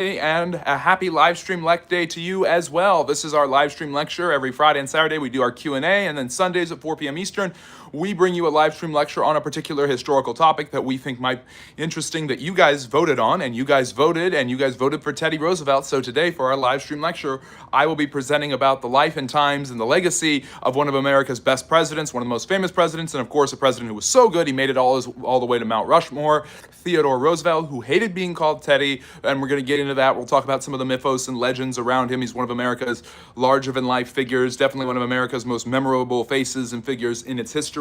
and a happy live stream lec day to you as well. This is our live stream lecture. Every Friday and Saturday we do our Q&A, and then Sundays at 4 p.m. Eastern we bring you a live stream lecture on a particular historical topic that we think might be interesting, that you guys voted on, and you guys voted for Teddy Roosevelt. So today for our live stream lecture, I will be presenting about the life and times and the legacy of one of America's best presidents, one of the most famous presidents, and of course a president who was so good he made it all the way to Mount Rushmore, Theodore Roosevelt, who hated being called Teddy. And we're going to get into that. We'll talk about some of the mythos and legends around him. He's one of America's larger-than-life figures, definitely one of America's most memorable faces and figures in its history.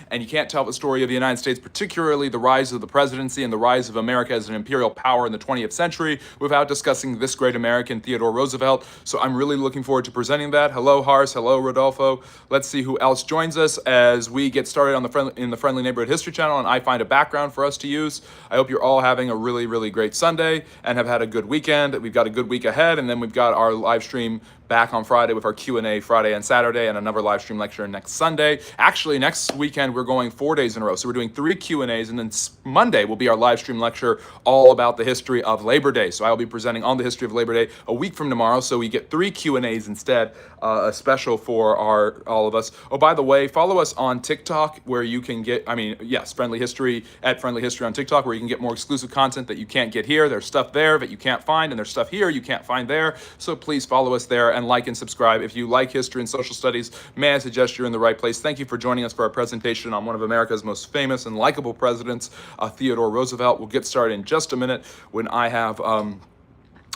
And you can't tell the story of the United States, particularly the rise of the presidency and the rise of America as an imperial power in the 20th century, without discussing this great American, Theodore Roosevelt. So I'm really looking forward to presenting that. Hello, Hars. Hello, Rodolfo. Let's see who else joins us as we get started on the Friendly Neighborhood History channel, and I find a background for us to use. I hope you're all having a really, really great Sunday and have had a good weekend. We've got a good week ahead, and then we've got our live stream back on Friday with our Q&A Friday and Saturday, and another live stream lecture next Sunday. Actually, next weekend we're going 4 days in a row. So we're doing 3 Q&As, and then Monday will be our live stream lecture all about the history of Labor Day. So I will be presenting on the history of Labor Day a week from tomorrow. So we get 3 Q&As instead, a special for all of us. Oh, by the way, follow us on TikTok, where you can get, Friendly History, at Friendly History on TikTok, where you can get more exclusive content that you can't get here. There's stuff there that you can't find, and there's stuff here you can't find there. So please follow us there and like and subscribe. If you like history and social studies, may I suggest you're in the right place. Thank you for joining us for our presentation on one of America's most famous and likable presidents, Theodore Roosevelt. We'll get started in just a minute when I have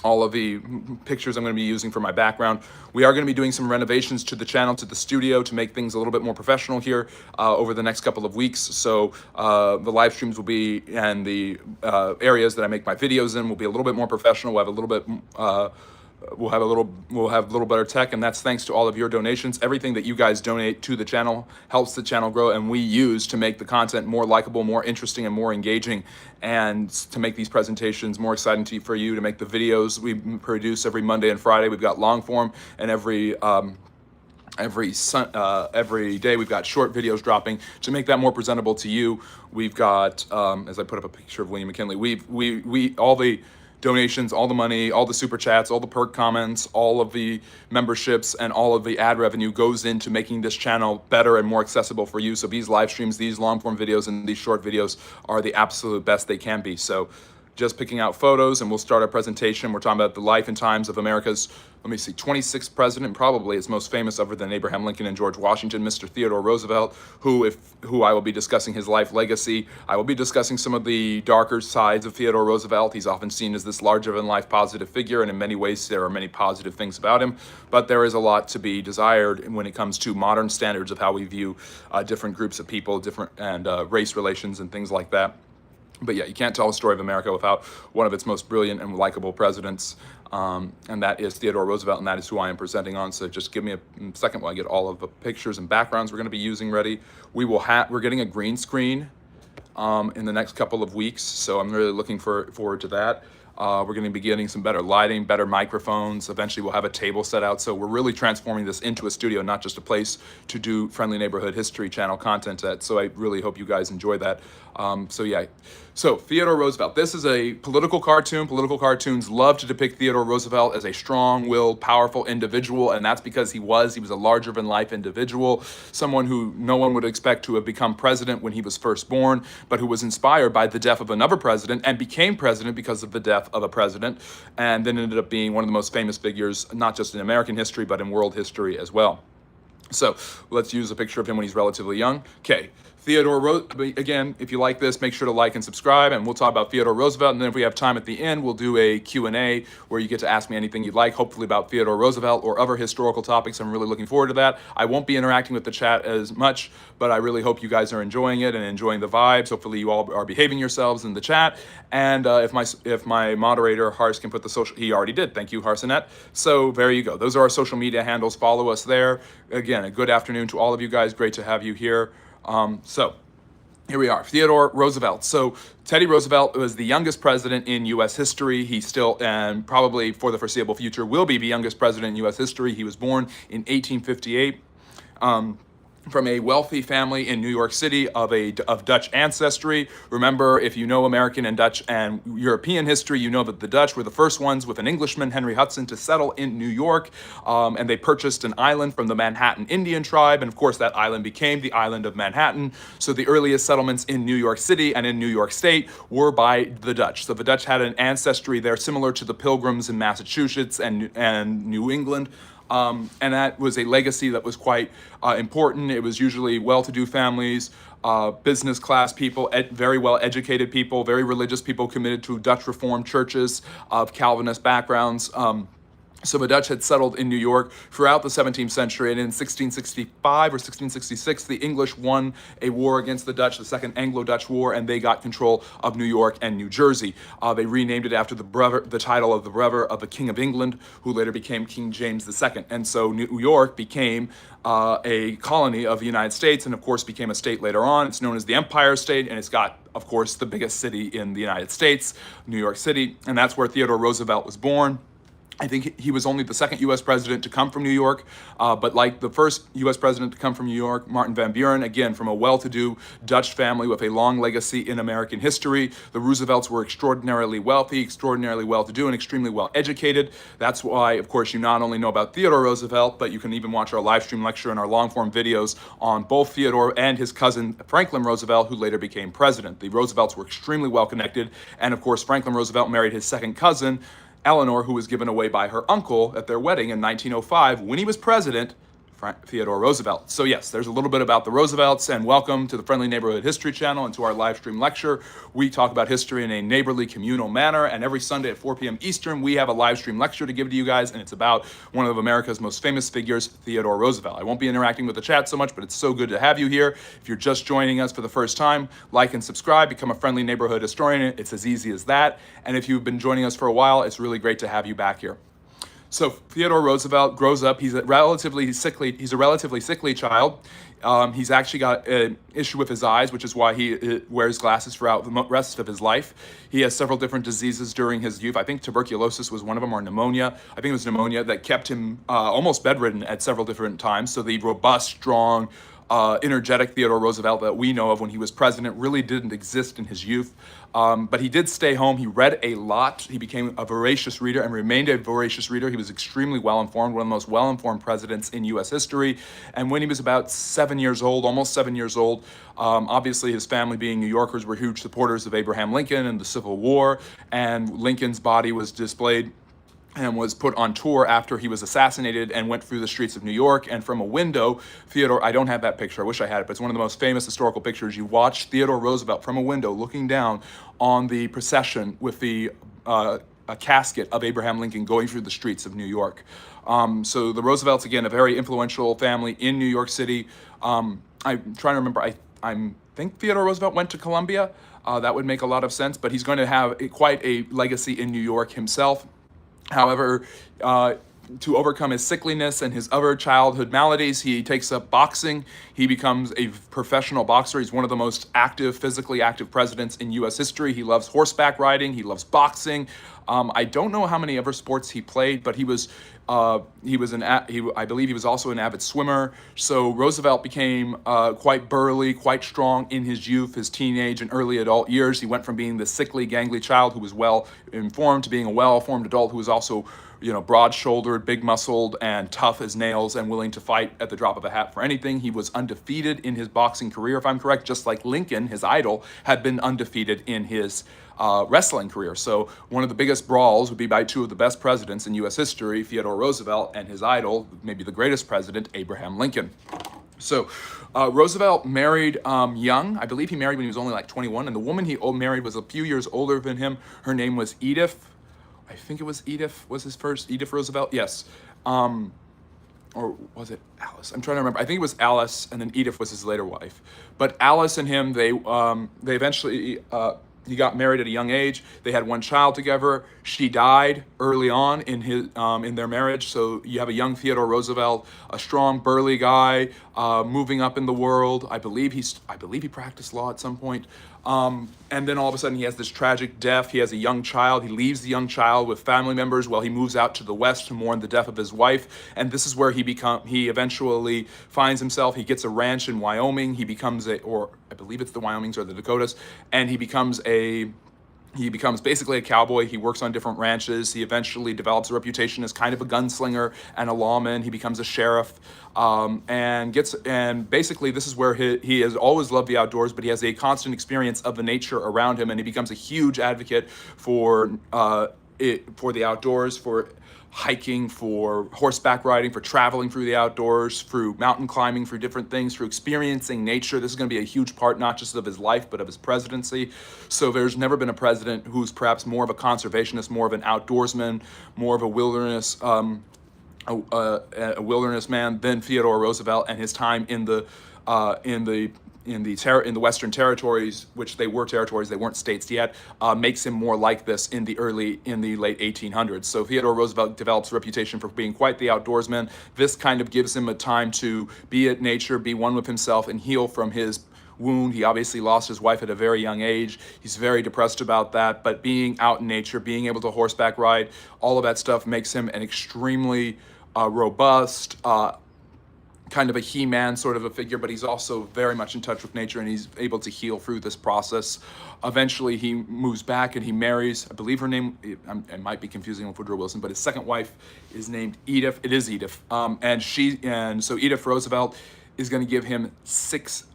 all of the pictures I'm going to be using for my background. We are going to be doing some renovations to the channel, to the studio, to make things a little bit more professional here over the next couple of weeks. So the live streams will be, and the areas that I make my videos in will be a little bit more professional. We'll have a little bit we'll have a little better tech, and that's thanks to all of your donations. Everything that you guys donate to the channel helps the channel grow, and we use to make the content more likable, more interesting, and more engaging, and to make these presentations more exciting for you, to make the videos we produce every Monday and Friday. We've got long form, and every day we've got short videos dropping to make that more presentable to you. We've got, as I put up a picture of William McKinley, we all the donations, all the money, all the super chats, all the perk comments, all of the memberships, and all of the ad revenue goes into making this channel better and more accessible for you. So these live streams, these long form videos, and these short videos are the absolute best they can be. So just picking out photos, and we'll start our presentation. We're talking about the life and times of America's, 26th president, probably is most famous other than Abraham Lincoln and George Washington, Mr. Theodore Roosevelt, who I will be discussing his life legacy. I will be discussing some of the darker sides of Theodore Roosevelt. He's often seen as this larger-than-life positive figure, and in many ways there are many positive things about him, but there is a lot to be desired when it comes to modern standards of how we view different groups of people, and race relations and things like that. But yeah, you can't tell a story of America without one of its most brilliant and likable presidents, and that is Theodore Roosevelt, and that is who I am presenting on. So just give me a second while I get all of the pictures and backgrounds we're going to be using ready. We're getting a green screen in the next couple of weeks, so I'm really looking forward to that. We're going to be getting some better lighting, better microphones. Eventually we'll have a table set out. So we're really transforming this into a studio, not just a place to do Friendly Neighborhood History channel content at. So I really hope you guys enjoy that. So Theodore Roosevelt, this is a political cartoon. Political cartoons love to depict Theodore Roosevelt as a strong-willed, powerful individual, and that's because he was a larger-than-life individual, someone who no one would expect to have become president when he was first born, but who was inspired by the death of another president and became president because of the death of a president, and then ended up being one of the most famous figures, not just in American history, but in world history as well. So let's use a picture of him when he's relatively young. Okay. Again, if you like this, make sure to like and subscribe, and we'll talk about Theodore Roosevelt, and then if we have time at the end, we'll do a Q&A where you get to ask me anything you'd like, hopefully about Theodore Roosevelt or other historical topics. I'm really looking forward to that. I won't be interacting with the chat as much, but I really hope you guys are enjoying it and enjoying the vibes. Hopefully you all are behaving yourselves in the chat, and if my moderator, Hars, can put the social, he already did, thank you, Harsinet. So there you go. Those are our social media handles. Follow us there. Again, a good afternoon to all of you guys. Great to have you here. So here we are, Theodore Roosevelt. So Teddy Roosevelt was the youngest president in U.S. history. He still, and probably for the foreseeable future, will be the youngest president in U.S. history. He was born in 1858. from a wealthy family in New York City of Dutch ancestry. Remember, if you know American and Dutch and European history, you know that the Dutch were the first ones with an Englishman, Henry Hudson, to settle in New York, and they purchased an island from the Manhattan Indian tribe, and of course that island became the island of Manhattan. So the earliest settlements in New York City and in New York State were by the Dutch. So the Dutch had an ancestry there similar to the Pilgrims in Massachusetts and New England. And that was a legacy that was quite important. It was usually well-to-do families, business class people, very well-educated people, very religious people committed to Dutch Reformed churches of Calvinist backgrounds. So the Dutch had settled in New York throughout the 17th century, and in 1665 or 1666, the English won a war against the Dutch, the Second Anglo-Dutch War, and they got control of New York and New Jersey. They renamed it after the title of the brother of the King of England, who later became King James II. And so New York became a colony of the United States, and of course became a state later on. It's known as the Empire State, and it's got, of course, the biggest city in the United States, New York City, and that's where Theodore Roosevelt was born. I think he was only the second U.S. president to come from New York, but like the first U.S. president to come from New York, Martin Van Buren, again, from a well-to-do Dutch family with a long legacy in American history. The Roosevelts were extraordinarily wealthy, extraordinarily well-to-do, and extremely well-educated. That's why, of course, you not only know about Theodore Roosevelt, but you can even watch our live stream lecture and our long-form videos on both Theodore and his cousin Franklin Roosevelt, who later became president. The Roosevelts were extremely well-connected, and of course, Franklin Roosevelt married his second cousin, Eleanor, who was given away by her uncle at their wedding in 1905 when he was president, Theodore Roosevelt. So yes, there's a little bit about the Roosevelts, and welcome to the Friendly Neighborhood History channel and to our live stream lecture. We talk about history in a neighborly, communal manner, and every Sunday at 4 p.m. Eastern, we have a live stream lecture to give to you guys, and it's about one of America's most famous figures, Theodore Roosevelt. I won't be interacting with the chat so much, but it's so good to have you here. If you're just joining us for the first time, like and subscribe, become a Friendly Neighborhood Historian. It's as easy as that. And if you've been joining us for a while, it's really great to have you back here. So Theodore Roosevelt grows up. He's a relatively sickly child. He's actually got an issue with his eyes, which is why he wears glasses throughout the rest of his life. He has several different diseases during his youth. I think tuberculosis was one of them, or pneumonia. I think it was pneumonia that kept him almost bedridden at several different times. So the robust, strong, energetic Theodore Roosevelt that we know of when he was president really didn't exist in his youth. But he did stay home. He read a lot. He became a voracious reader and remained a voracious reader. He was extremely well-informed, one of the most well-informed presidents in U.S. history. And when he was about 7 years old, almost 7 years old, obviously his family, being New Yorkers, were huge supporters of Abraham Lincoln and the Civil War. And Lincoln's body was displayed and was put on tour after he was assassinated and went through the streets of New York. And from a window, Theodore, I don't have that picture, I wish I had it, but it's one of the most famous historical pictures. You watch Theodore Roosevelt from a window looking down on the procession with the a casket of Abraham Lincoln going through the streets of New York. So the Roosevelts, again, a very influential family in New York City. I'm trying to remember, I think Theodore Roosevelt went to Columbia. That would make a lot of sense, but he's going to have quite a legacy in New York himself. However, to overcome his sickliness and his other childhood maladies, he takes up boxing. He becomes a professional boxer. He's one of the most active, physically active presidents in U.S. history. He loves horseback riding. He loves boxing. I don't know how many other sports he played, but I believe he was also an avid swimmer. So Roosevelt became quite burly, quite strong in his youth, his teenage and early adult years. He went from being the sickly, gangly child who was well informed to being a well-formed adult who was also, broad-shouldered, big-muscled, and tough as nails, and willing to fight at the drop of a hat for anything. He was undefeated in his boxing career, if I'm correct, just like Lincoln, his idol, had been undefeated in his wrestling career. So one of the biggest brawls would be by two of the best presidents in U.S. history, Theodore Roosevelt and his idol, maybe the greatest president, Abraham Lincoln. So Roosevelt married young. I believe he married when he was only like 21, and the woman he married was a few years older than him. Her name was Edith. I think it was Edith was his first, Edith Roosevelt, yes. Or was it Alice? I'm trying to remember. I think it was Alice, and then Edith was his later wife. But Alice and him, they eventually, he got married at a young age. They had one child together. She died early on in their marriage. So you have a young Theodore Roosevelt, a strong, burly guy, moving up in the world. I believe he practiced law at some point. And then all of a sudden he has this tragic death. He has a young child. He leaves the young child with family members while he moves out to the West to mourn the death of his wife. And this is where he eventually finds himself. He gets a ranch in Wyoming. He becomes or I believe it's the Wyomings or the Dakotas, and he becomes basically a cowboy. He works on different ranches. He eventually develops a reputation as kind of a gunslinger and a lawman. He becomes a sheriff, and basically this is where he has always loved the outdoors, but he has a constant experience of the nature around him, and he becomes a huge advocate for the outdoors, for hiking, for horseback riding, for traveling through the outdoors, through mountain climbing, through different things, through experiencing nature. This is going to be a huge part, not just of his life, but of his presidency. So there's never been a president who's perhaps more of a conservationist, more of an outdoorsman, more of a wilderness man than Theodore Roosevelt, and his time in the Western territories, which they were territories, they weren't states yet, makes him more like this in the late 1800s. So Theodore Roosevelt develops a reputation for being quite the outdoorsman. This kind of gives him a time to be at nature, be one with himself, and heal from his wound. He obviously lost his wife at a very young age. He's very depressed about that, but being out in nature, being able to horseback ride, all of that stuff makes him an extremely robust, kind of a he-man sort of a figure, but he's also very much in touch with nature, and he's able to heal through this process. Eventually he moves back and he marries, I believe her name, I might be confusing with Woodrow Wilson, but his second wife is named Edith. It is Edith. And so Edith Roosevelt is going to give him six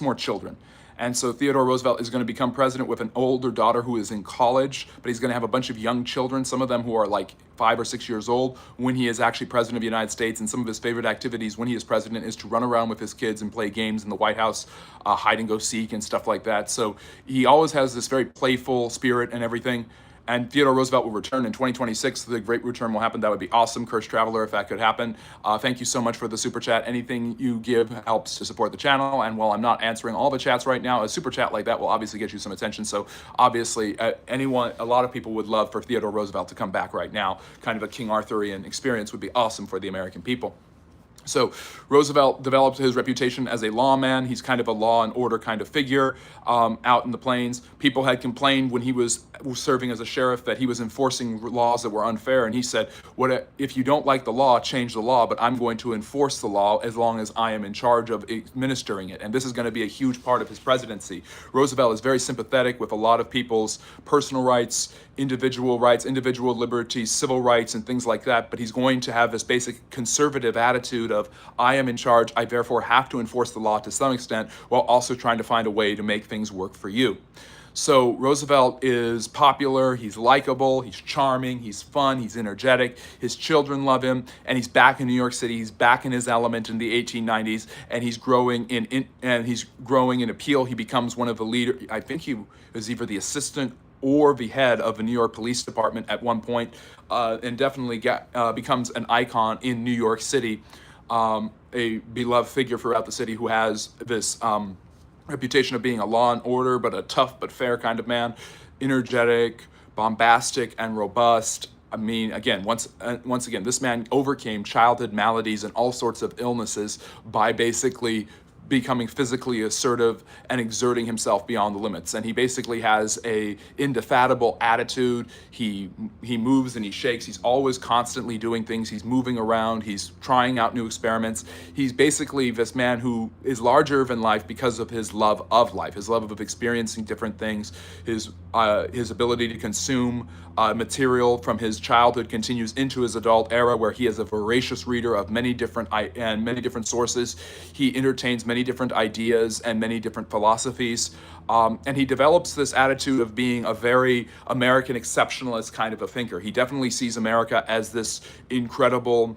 more children. And so Theodore Roosevelt is going to become president with an older daughter who is in college, but he's going to have a bunch of young children, some of them who are like 5 or 6 years old when he is actually president of the United States. And some of his favorite activities when he is president is to run around with his kids and play games in the White House, hide and go seek and stuff like that. So he always has this very playful spirit and everything. And Theodore Roosevelt will return in 2026. The great return will happen. That would be awesome. Cursed Traveler, if that could happen. Thank you so much for the super chat. Anything you give helps to support the channel. And while I'm not answering all the chats right now, a super chat like that will obviously get you some attention. So obviously, a lot of people would love for Theodore Roosevelt to come back right now. Kind of a King Arthurian experience would be awesome for the American people. So Roosevelt developed his reputation as a lawman. He's kind of a law and order kind of figure out in the plains. People had complained when he was serving as a sheriff that he was enforcing laws that were unfair. And he said, if you don't like the law, change the law, but I'm going to enforce the law as long as I am in charge of administering it. And this is going to be a huge part of his presidency. Roosevelt is very sympathetic with a lot of people's personal rights, individual liberties, civil rights, and things like that. But he's going to have this basic conservative attitude of, I am in charge, I therefore have to enforce the law to some extent, while also trying to find a way to make things work for you. So Roosevelt is popular, he's likable, he's charming, he's fun, he's energetic, his children love him, and he's back in New York City, he's back in his element in the 1890s, and he's growing in appeal. He becomes one of the leaders. I think he was either the assistant or the head of the New York Police Department at one point, and definitely becomes an icon in New York City, a beloved figure throughout the city who has this reputation of being a law and order, but a tough but fair kind of man, energetic, bombastic, and robust. I mean, again, once again, this man overcame childhood maladies and all sorts of illnesses by basically becoming physically assertive and exerting himself beyond the limits. And he basically has a indefatigable attitude. He moves and he shakes. He's always constantly doing things. He's moving around. He's trying out new experiments. He's basically this man who is larger than life because of his love of life, his love of experiencing different things, his ability to consume material from his childhood continues into his adult era, where he is a voracious reader of many different sources. He entertains many different ideas and many different philosophies, and he develops this attitude of being a very American exceptionalist kind of a thinker. He definitely sees America as this incredible,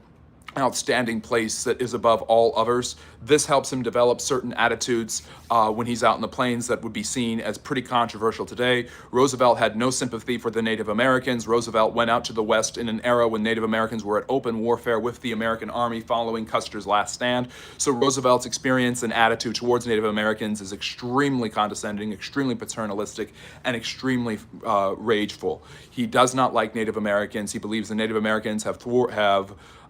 outstanding place that is above all others. This helps him develop certain attitudes when he's out in the plains that would be seen as pretty controversial today. Roosevelt had no sympathy for the Native Americans. Roosevelt went out to the West in an era when Native Americans were at open warfare with the American army following Custer's last stand. So Roosevelt's experience and attitude towards Native Americans is extremely condescending, extremely paternalistic, and extremely rageful. He does not like Native Americans. He believes the Native Americans have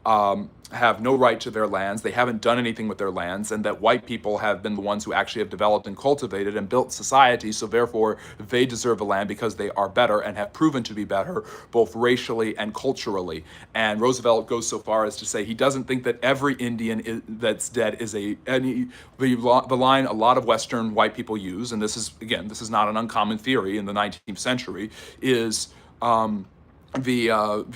have no right to their lands, they haven't done anything with their lands, and that white people have been the ones who actually have developed and cultivated and built society, so therefore they deserve the land because they are better and have proven to be better, both racially and culturally. And Roosevelt goes so far as to say he doesn't think that every Indian that's dead is the line a lot of Western white people use, and this is not an uncommon theory in the 19th century, is the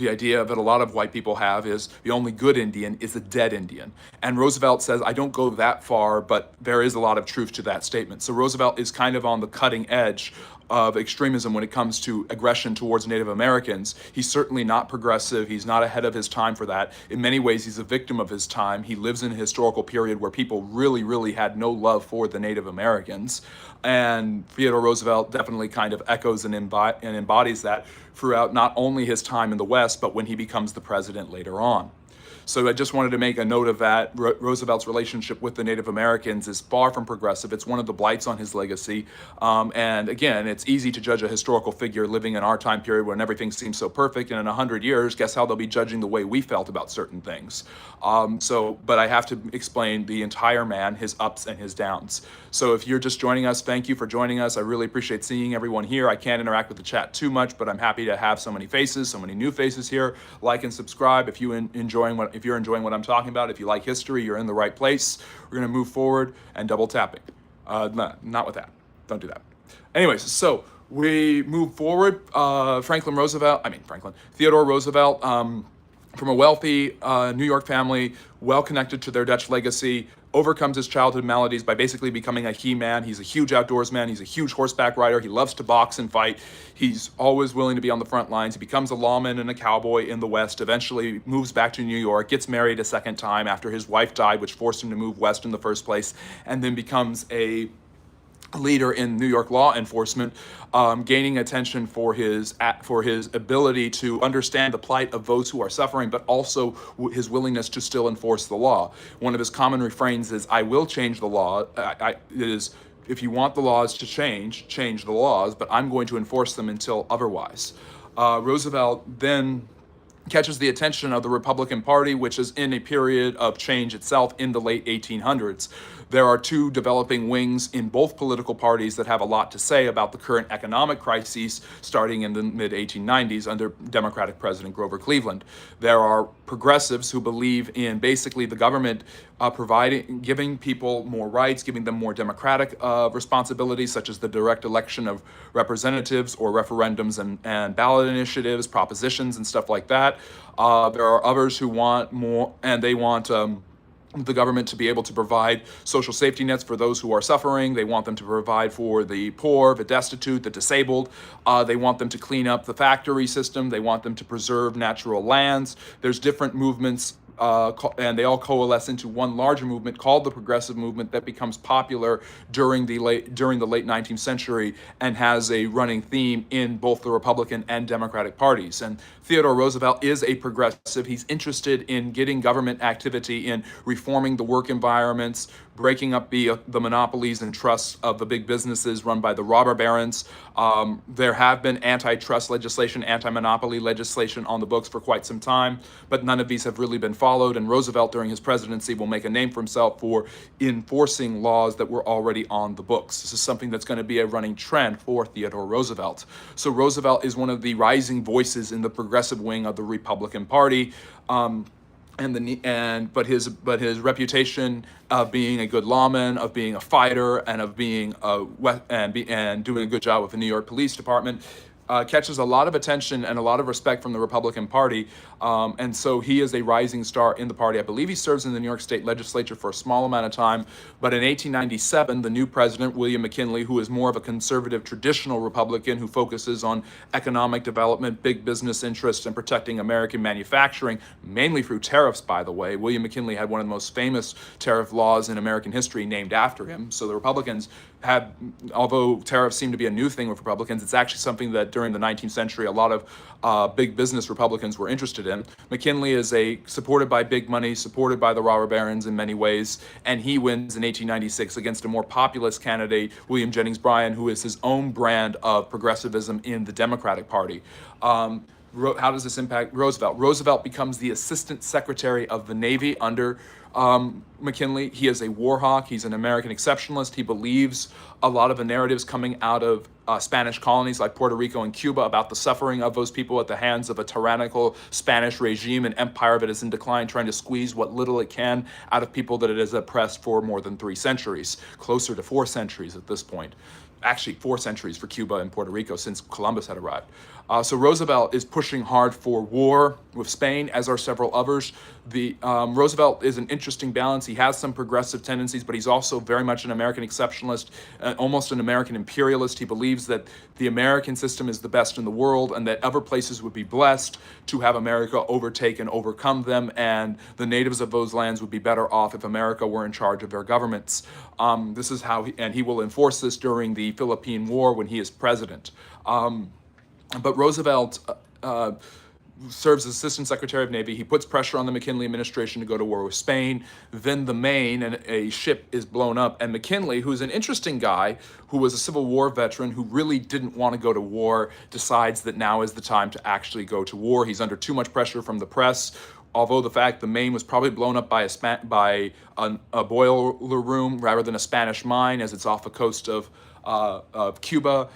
idea that a lot of white people have is the only good Indian is a dead Indian. And Roosevelt says, I don't go that far, but there is a lot of truth to that statement. So Roosevelt is kind of on the cutting edge of extremism when it comes to aggression towards Native Americans. He's certainly not progressive. He's not ahead of his time for that. In many ways, he's a victim of his time. He lives in a historical period where people really, really had no love for the Native Americans. And Theodore Roosevelt definitely kind of echoes and embodies that throughout not only his time in the West, but when he becomes the president later on. So I just wanted to make a note of that. Roosevelt's relationship with the Native Americans is far from progressive. It's one of the blights on his legacy. And again, it's easy to judge a historical figure living in our time period when everything seems so perfect. And in 100 years, guess how they'll be judging the way we felt about certain things. But I have to explain the entire man, his ups and his downs. So if you're just joining us, thank you for joining us. I really appreciate seeing everyone here. I can't interact with the chat too much, but I'm happy to have so many faces, so many new faces here. Like and subscribe if you're enjoying what I'm talking about. If you like history, you're in the right place. We're going to move forward and double tapping. Not with that. Don't do that. Anyways, so we move forward. Theodore Roosevelt, from a wealthy New York family, well connected to their Dutch legacy, overcomes his childhood maladies by basically becoming a he-man. He's a huge outdoorsman. He's a huge horseback rider. He loves to box and fight. He's always willing to be on the front lines. He becomes a lawman and a cowboy in the West, eventually moves back to New York, gets married a second time after his wife died, which forced him to move west in the first place, and then becomes a leader in New York law enforcement, gaining attention for his ability to understand the plight of those who are suffering, but also his willingness to still enforce the law. One of his common refrains is, "I will change the law." It is, if you want the laws to change the laws, but I'm going to enforce them until otherwise. Roosevelt then catches the attention of the Republican Party, which is in a period of change itself in the late 1800s. There are two developing wings in both political parties that have a lot to say about the current economic crises starting in the mid-1890s under Democratic President Grover Cleveland. There are progressives who believe in basically the government giving people more rights, giving them more democratic responsibilities, such as the direct election of representatives or referendums and ballot initiatives, propositions, and stuff like that. There are others who want more, and they want the government to be able to provide social safety nets for those who are suffering. They want them to provide for the poor, the destitute, the disabled. They want them to clean up the factory system. They want them to preserve natural lands. There's different movements, and they all coalesce into one larger movement called the Progressive Movement that becomes popular during the late 19th century and has a running theme in both the Republican and Democratic parties. And Theodore Roosevelt is a progressive. He's interested in getting government activity in reforming the work environments, breaking up the monopolies and trusts of the big businesses run by the robber barons. There have been antitrust legislation, anti-monopoly legislation on the books for quite some time, but none of these have really been followed, and Roosevelt during his presidency will make a name for himself for enforcing laws that were already on the books. This is something that's going to be a running trend for Theodore Roosevelt. So Roosevelt is one of the rising voices in the progressive wing of the Republican Party. But his reputation of being a good lawman, of being a fighter, and of being and doing a good job with the New York Police Department catches a lot of attention and a lot of respect from the Republican Party, and so he is a rising star in the party. I believe he serves in the New York State Legislature for a small amount of time, but in 1897, the new president, William McKinley, who is more of a conservative, traditional Republican who focuses on economic development, big business interests, and protecting American manufacturing, mainly through tariffs, by the way. William McKinley had one of the most famous tariff laws in American history named after him, so the Republicans although tariffs seem to be a new thing with Republicans, it's actually something that during the 19th century, a lot of big business Republicans were interested in. McKinley is supported by big money, supported by the robber barons in many ways, and he wins in 1896 against a more populist candidate, William Jennings Bryan, who is his own brand of progressivism in the Democratic Party. How does this impact Roosevelt? Roosevelt becomes the Assistant Secretary of the Navy under McKinley. He is a war hawk. He's an American exceptionalist. He believes a lot of the narratives coming out of Spanish colonies like Puerto Rico and Cuba about the suffering of those people at the hands of a tyrannical Spanish regime, an empire that is in decline, trying to squeeze what little it can out of people that it has oppressed for more than 3 centuries, closer to 4 centuries at this point. Actually 4 centuries for Cuba and Puerto Rico since Columbus had arrived. So Roosevelt is pushing hard for war with Spain, as are several others. Roosevelt is an interesting balance. He has some progressive tendencies, but he's also very much an American exceptionalist, almost an American imperialist. He believes that the American system is the best in the world and that other places would be blessed to have America overtake and overcome them, and the natives of those lands would be better off if America were in charge of their governments. This is how he will enforce this during the Philippine War when he is president. But Roosevelt serves as Assistant Secretary of Navy. He puts pressure on the McKinley administration to go to war with Spain. Then the Maine, and a ship is blown up. And McKinley, who's an interesting guy, who was a Civil War veteran, who really didn't want to go to war, decides that now is the time to actually go to war. He's under too much pressure from the press. Although the fact the Maine was probably blown up by a boiler room rather than a Spanish mine, as it's off the coast of Cuba.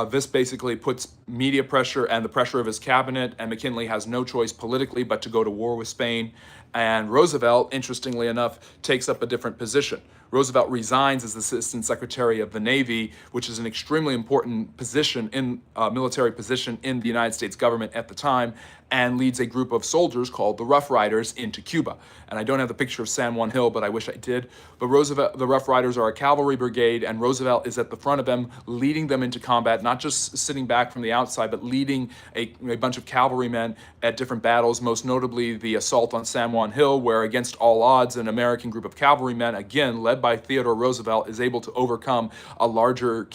This basically puts media pressure and the pressure of his cabinet, and McKinley has no choice politically but to go to war with Spain. And Roosevelt, interestingly enough, takes up a different position. Roosevelt resigns as Assistant Secretary of the Navy, which is an extremely important position in military position in the United States government at the time, and leads a group of soldiers called the Rough Riders into Cuba. And I don't have the picture of San Juan Hill, but I wish I did. But the Rough Riders are a cavalry brigade, and Roosevelt is at the front of them, leading them into combat, not just sitting back from the outside, but leading a bunch of cavalrymen at different battles, most notably the assault on San Juan Hill, where against all odds, an American group of cavalrymen, again led by Theodore Roosevelt, is able to overcome a larger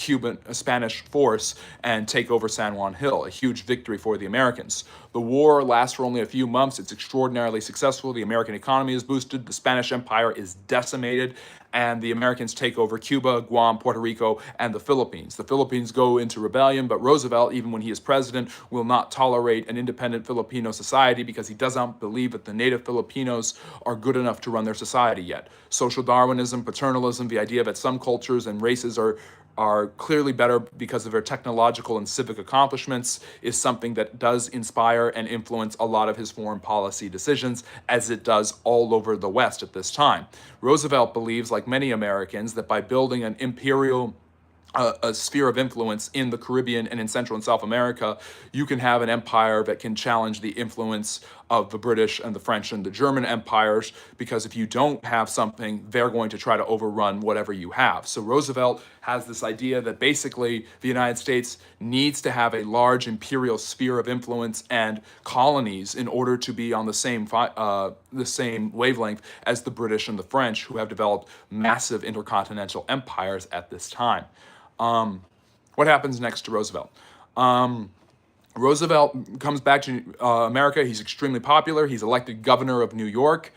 Spanish force and take over San Juan Hill, a huge victory for the Americans. The war lasts for only a few months. It's extraordinarily successful. The American economy is boosted. The Spanish Empire is decimated, and the Americans take over Cuba, Guam, Puerto Rico, and the Philippines. The Philippines go into rebellion, but Roosevelt, even when he is president, will not tolerate an independent Filipino society because he does not believe that the native Filipinos are good enough to run their society yet. Social Darwinism, paternalism, the idea that some cultures and races are clearly better because of their technological and civic accomplishments is something that does inspire and influence a lot of his foreign policy decisions, as it does all over the West at this time. Roosevelt believes, like many Americans, that by building an imperial a sphere of influence in the Caribbean and in Central and South America, you can have an empire that can challenge the influence of the British and the French and the German empires, because if you don't have something, they're going to try to overrun whatever you have. So Roosevelt has this idea that basically the United States needs to have a large imperial sphere of influence and colonies in order to be on the same wavelength as the British and the French, who have developed massive intercontinental empires at this time. What happens next to Roosevelt? Roosevelt comes back to America. He's extremely popular. He's elected governor of New York.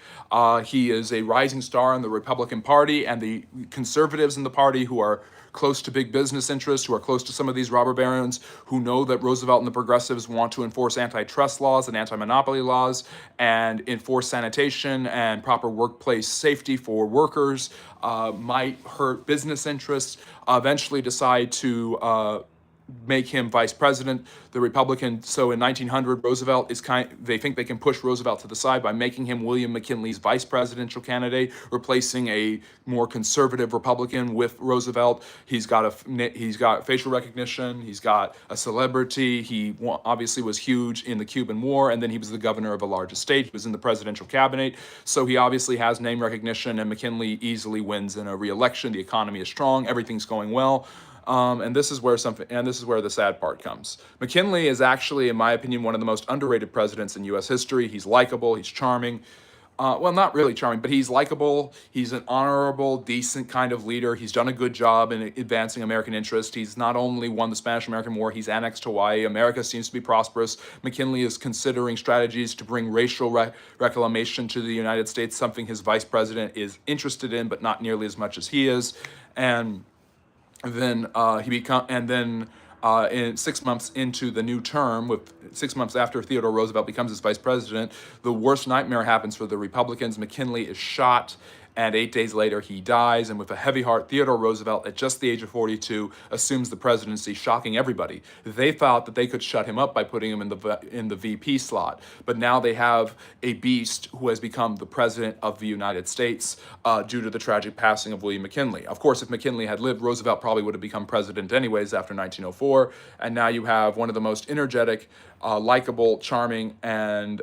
He is a rising star in the Republican Party, and the conservatives in the party, who are close to big business interests, who are close to some of these robber barons, who know that Roosevelt and the progressives want to enforce antitrust laws and anti-monopoly laws and enforce sanitation and proper workplace safety for workers, might hurt business interests, eventually decide to make him vice president. The Republican, so in 1900, Roosevelt is they think they can push Roosevelt to the side by making him William McKinley's vice presidential candidate, replacing a more conservative Republican with Roosevelt. He's got facial recognition. He's got a celebrity. He obviously was huge in the Cuban War, and then he was the governor of a large estate. He was in the presidential cabinet, so he obviously has name recognition, and McKinley easily wins in a re-election. The economy is strong. Everything's going well. And this is where the sad part comes. McKinley is actually, in my opinion, one of the most underrated presidents in U.S. history. He's likable, he's charming. Well, not really charming, but he's likable. He's an honorable, decent kind of leader. He's done a good job in advancing American interest. He's not only won the Spanish-American War, he's annexed Hawaii. America seems to be prosperous. McKinley is considering strategies to bring racial reclamation to the United States, something his vice president is interested in, but not nearly as much as he is. And then in 6 months into the new term, with 6 months after Theodore Roosevelt becomes his vice president, the worst nightmare happens for the Republicans. McKinley is shot, and 8 days later he dies. And with a heavy heart, Theodore Roosevelt, at just the age of 42, assumes the presidency, shocking everybody. They thought that they could shut him up by putting him in the VP slot, but now they have a beast who has become the president of the United States due to the tragic passing of William McKinley. Of course, if McKinley had lived, Roosevelt probably would have become president anyways after 1904. And now you have one of the most energetic, likable, charming, and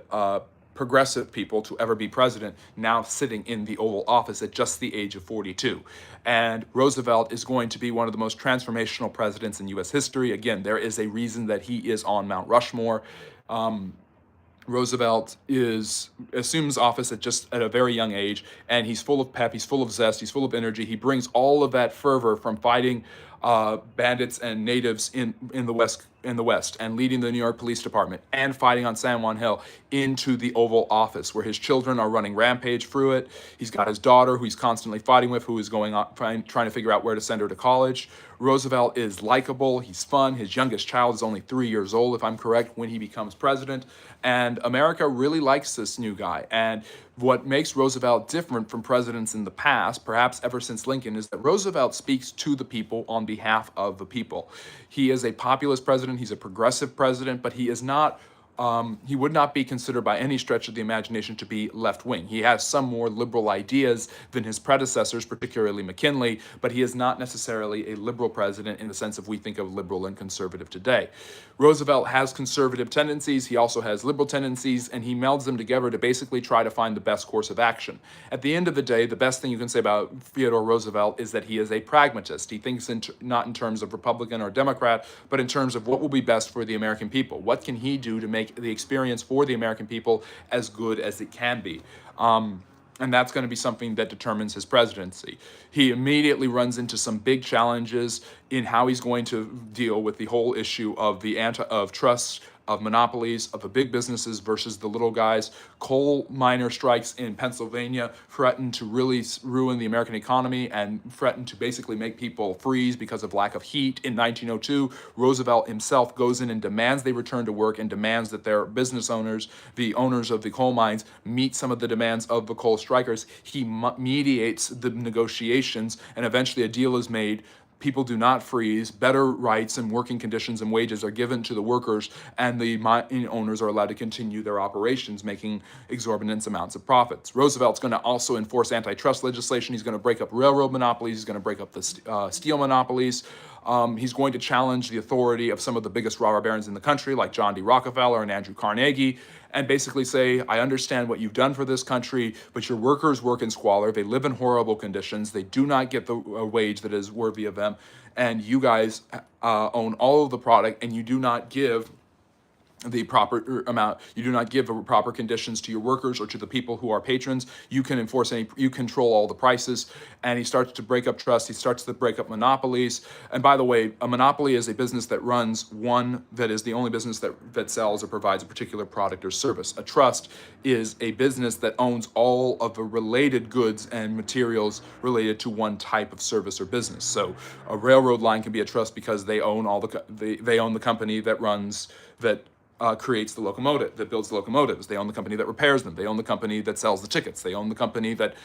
progressive people to ever be president now sitting in the Oval Office at just the age of 42. And Roosevelt is going to be one of the most transformational presidents in U.S. history. Again, there is a reason that he is on Mount Rushmore. Roosevelt assumes office at a very young age, and he's full of pep, he's full of zest, he's full of energy. He brings all of that fervor from fighting bandits and natives in the West, and leading the New York Police Department and fighting on San Juan Hill into the Oval Office, where his children are running rampage through it. He's got his daughter, who he's constantly fighting with, who is going on trying to figure out where to send her to college. Roosevelt is likable, he's fun. His youngest child is only 3 years old, if I'm correct, when he becomes president. And America really likes this new guy. And what makes Roosevelt different from presidents in the past, perhaps ever since Lincoln, is that Roosevelt speaks to the people on behalf of the people. He is a populist president, he's a progressive president, but he is not he would not be considered by any stretch of the imagination to be left-wing. He has some more liberal ideas than his predecessors, particularly McKinley, but he is not necessarily a liberal president in the sense of we think of liberal and conservative today. Roosevelt has conservative tendencies, he also has liberal tendencies, and he melds them together to basically try to find the best course of action. At the end of the day, the best thing you can say about Theodore Roosevelt is that he is a pragmatist. He thinks not in terms of Republican or Democrat, but in terms of what will be best for the American people. What can he do to make the experience for the American people as good as it can be? And that's going to be something that determines his presidency. He immediately runs into some big challenges in how he's going to deal with the whole issue of of trusts, of monopolies, of the big businesses versus the little guys. Coal miner strikes in Pennsylvania threaten to really ruin the American economy and threaten to basically make people freeze because of lack of heat. In 1902, Roosevelt himself goes in and demands they return to work and demands that their business owners, the owners of the coal mines, meet some of the demands of the coal strikers. He mediates the negotiations, and eventually a deal is made. People do not freeze. Better rights and working conditions and wages are given to the workers, and the mine owners are allowed to continue their operations, making exorbitant amounts of profits. Roosevelt's going to also enforce antitrust legislation. He's going to break up railroad monopolies. He's going to break up the steel monopolies. He's going to challenge the authority of some of the biggest robber barons in the country, like John D. Rockefeller and Andrew Carnegie, and basically say, I understand what you've done for this country, but your workers work in squalor. They live in horrible conditions. They do not get the wage that is worthy of them. And you guys own all of the product, and you do not give the proper amount. You do not give the proper conditions to your workers or to the people who are patrons. You control all the prices. And he starts to break up trust. He starts to break up monopolies. And by the way, a monopoly is a business that runs that is the only business that sells or provides a particular product or service. A trust is a business that owns all of the related goods and materials related to one type of service or business. So a railroad line can be a trust because they own they own the company that creates the locomotive, that builds the locomotives. They own the company that repairs them. They own the company that sells the tickets. They own the company that,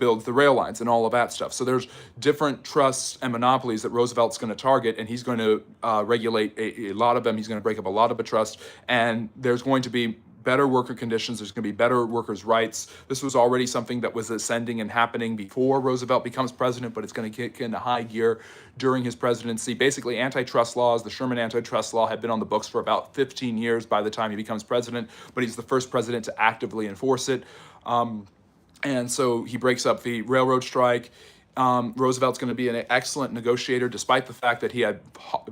builds the rail lines and all of that stuff. So there's different trusts and monopolies that Roosevelt's going to target, and he's going to regulate a lot of them. He's going to break up a lot of the trusts, and there's going to be better worker conditions. There's going to be better workers' rights. This was already something that was ascending and happening before Roosevelt becomes president, but it's going to kick into high gear during his presidency. Basically, antitrust laws, the Sherman antitrust law, had been on the books for about 15 years by the time he becomes president, but he's the first president to actively enforce it. And so he breaks up the railroad strike. Roosevelt's going to be an excellent negotiator, despite the fact that he had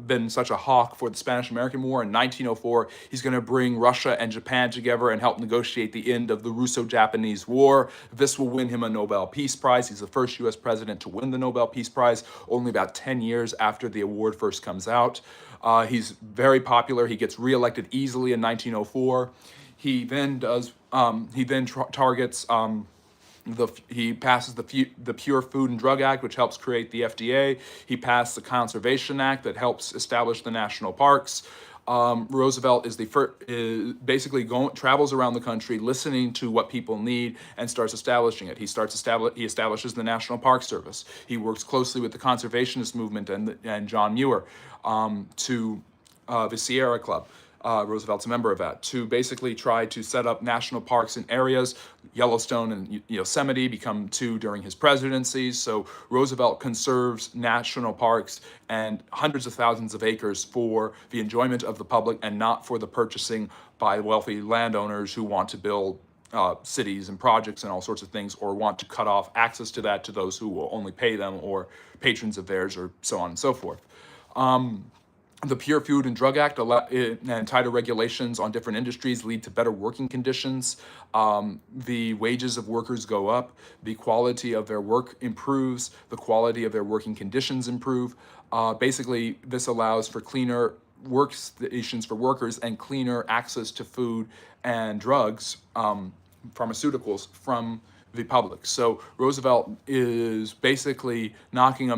been such a hawk for the Spanish-American War. In 1904, he's going to bring Russia and Japan together and help negotiate the end of the Russo-Japanese War. This will win him a Nobel Peace Prize. He's the first U.S. president to win the Nobel Peace Prize, only about 10 years after the award first comes out. He's very popular. He gets reelected easily in 1904. He then targets He passes the Pure Food and Drug Act, which helps create the FDA. He passed the Conservation Act that helps establish the national parks. Roosevelt is basically travels around the country listening to what people need and starts establishing it. He establishes the National Park Service. He works closely with the conservationist movement and John Muir to the Sierra Club. Roosevelt's a member of that, to basically try to set up national parks in areas. Yellowstone and Yosemite become two during his presidency. So Roosevelt conserves national parks and hundreds of thousands of acres for the enjoyment of the public and not for the purchasing by wealthy landowners who want to build cities and projects and all sorts of things, or want to cut off access to that to those who will only pay them, or patrons of theirs, or so on and so forth. The Pure Food and Drug Act and tighter regulations on different industries lead to better working conditions. The wages of workers go up, the quality of their work improves, the quality of their working conditions improve. Basically, this allows for cleaner workstations for workers and cleaner access to food and drugs, pharmaceuticals, from the public. So Roosevelt is basically knocking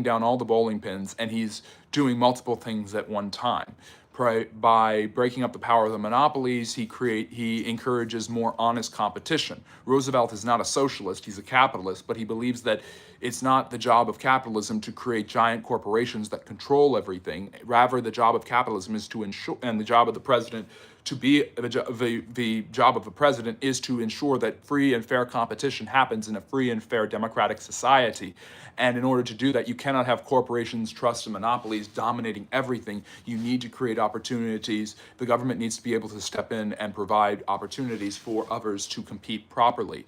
down all the bowling pins, and he's doing multiple things at one time. By breaking up the power of the monopolies, he encourages more honest competition. Roosevelt is not a socialist, he's a capitalist, but he believes that it's not the job of capitalism to create giant corporations that control everything. Rather, the job of capitalism is to ensure, and the job of the president the job of the president is to ensure that free and fair competition happens in a free and fair democratic society. And in order to do that, you cannot have corporations, trusts, and monopolies dominating everything. You need to create opportunities. The government needs to be able to step in and provide opportunities for others to compete properly.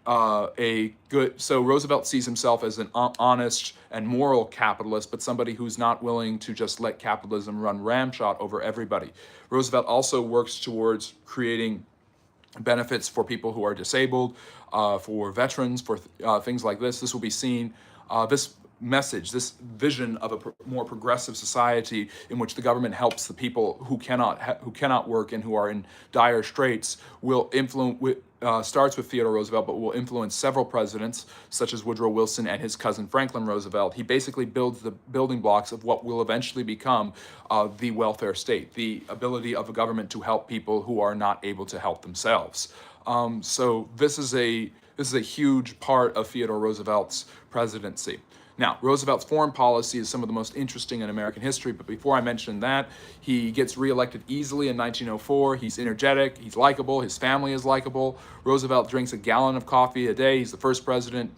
So Roosevelt sees himself as an honest and moral capitalist, but somebody who's not willing to just let capitalism run ramshot over everybody. Roosevelt also works towards creating benefits for people who are disabled, for veterans, for things like this. This will be seen, this vision of a more progressive society in which the government helps the people who cannot work and who are in dire straits will starts with Theodore Roosevelt, but will influence several presidents, such as Woodrow Wilson and his cousin Franklin Roosevelt. He basically builds the building blocks of what will eventually become the welfare state, the ability of a government to help people who are not able to help themselves. So this is a huge part of Theodore Roosevelt's presidency. Now, Roosevelt's foreign policy is some of the most interesting in American history, but before I mention that, he gets reelected easily in 1904. He's energetic, he's likable, his family is likable. Roosevelt drinks a gallon of coffee a day. He's the first president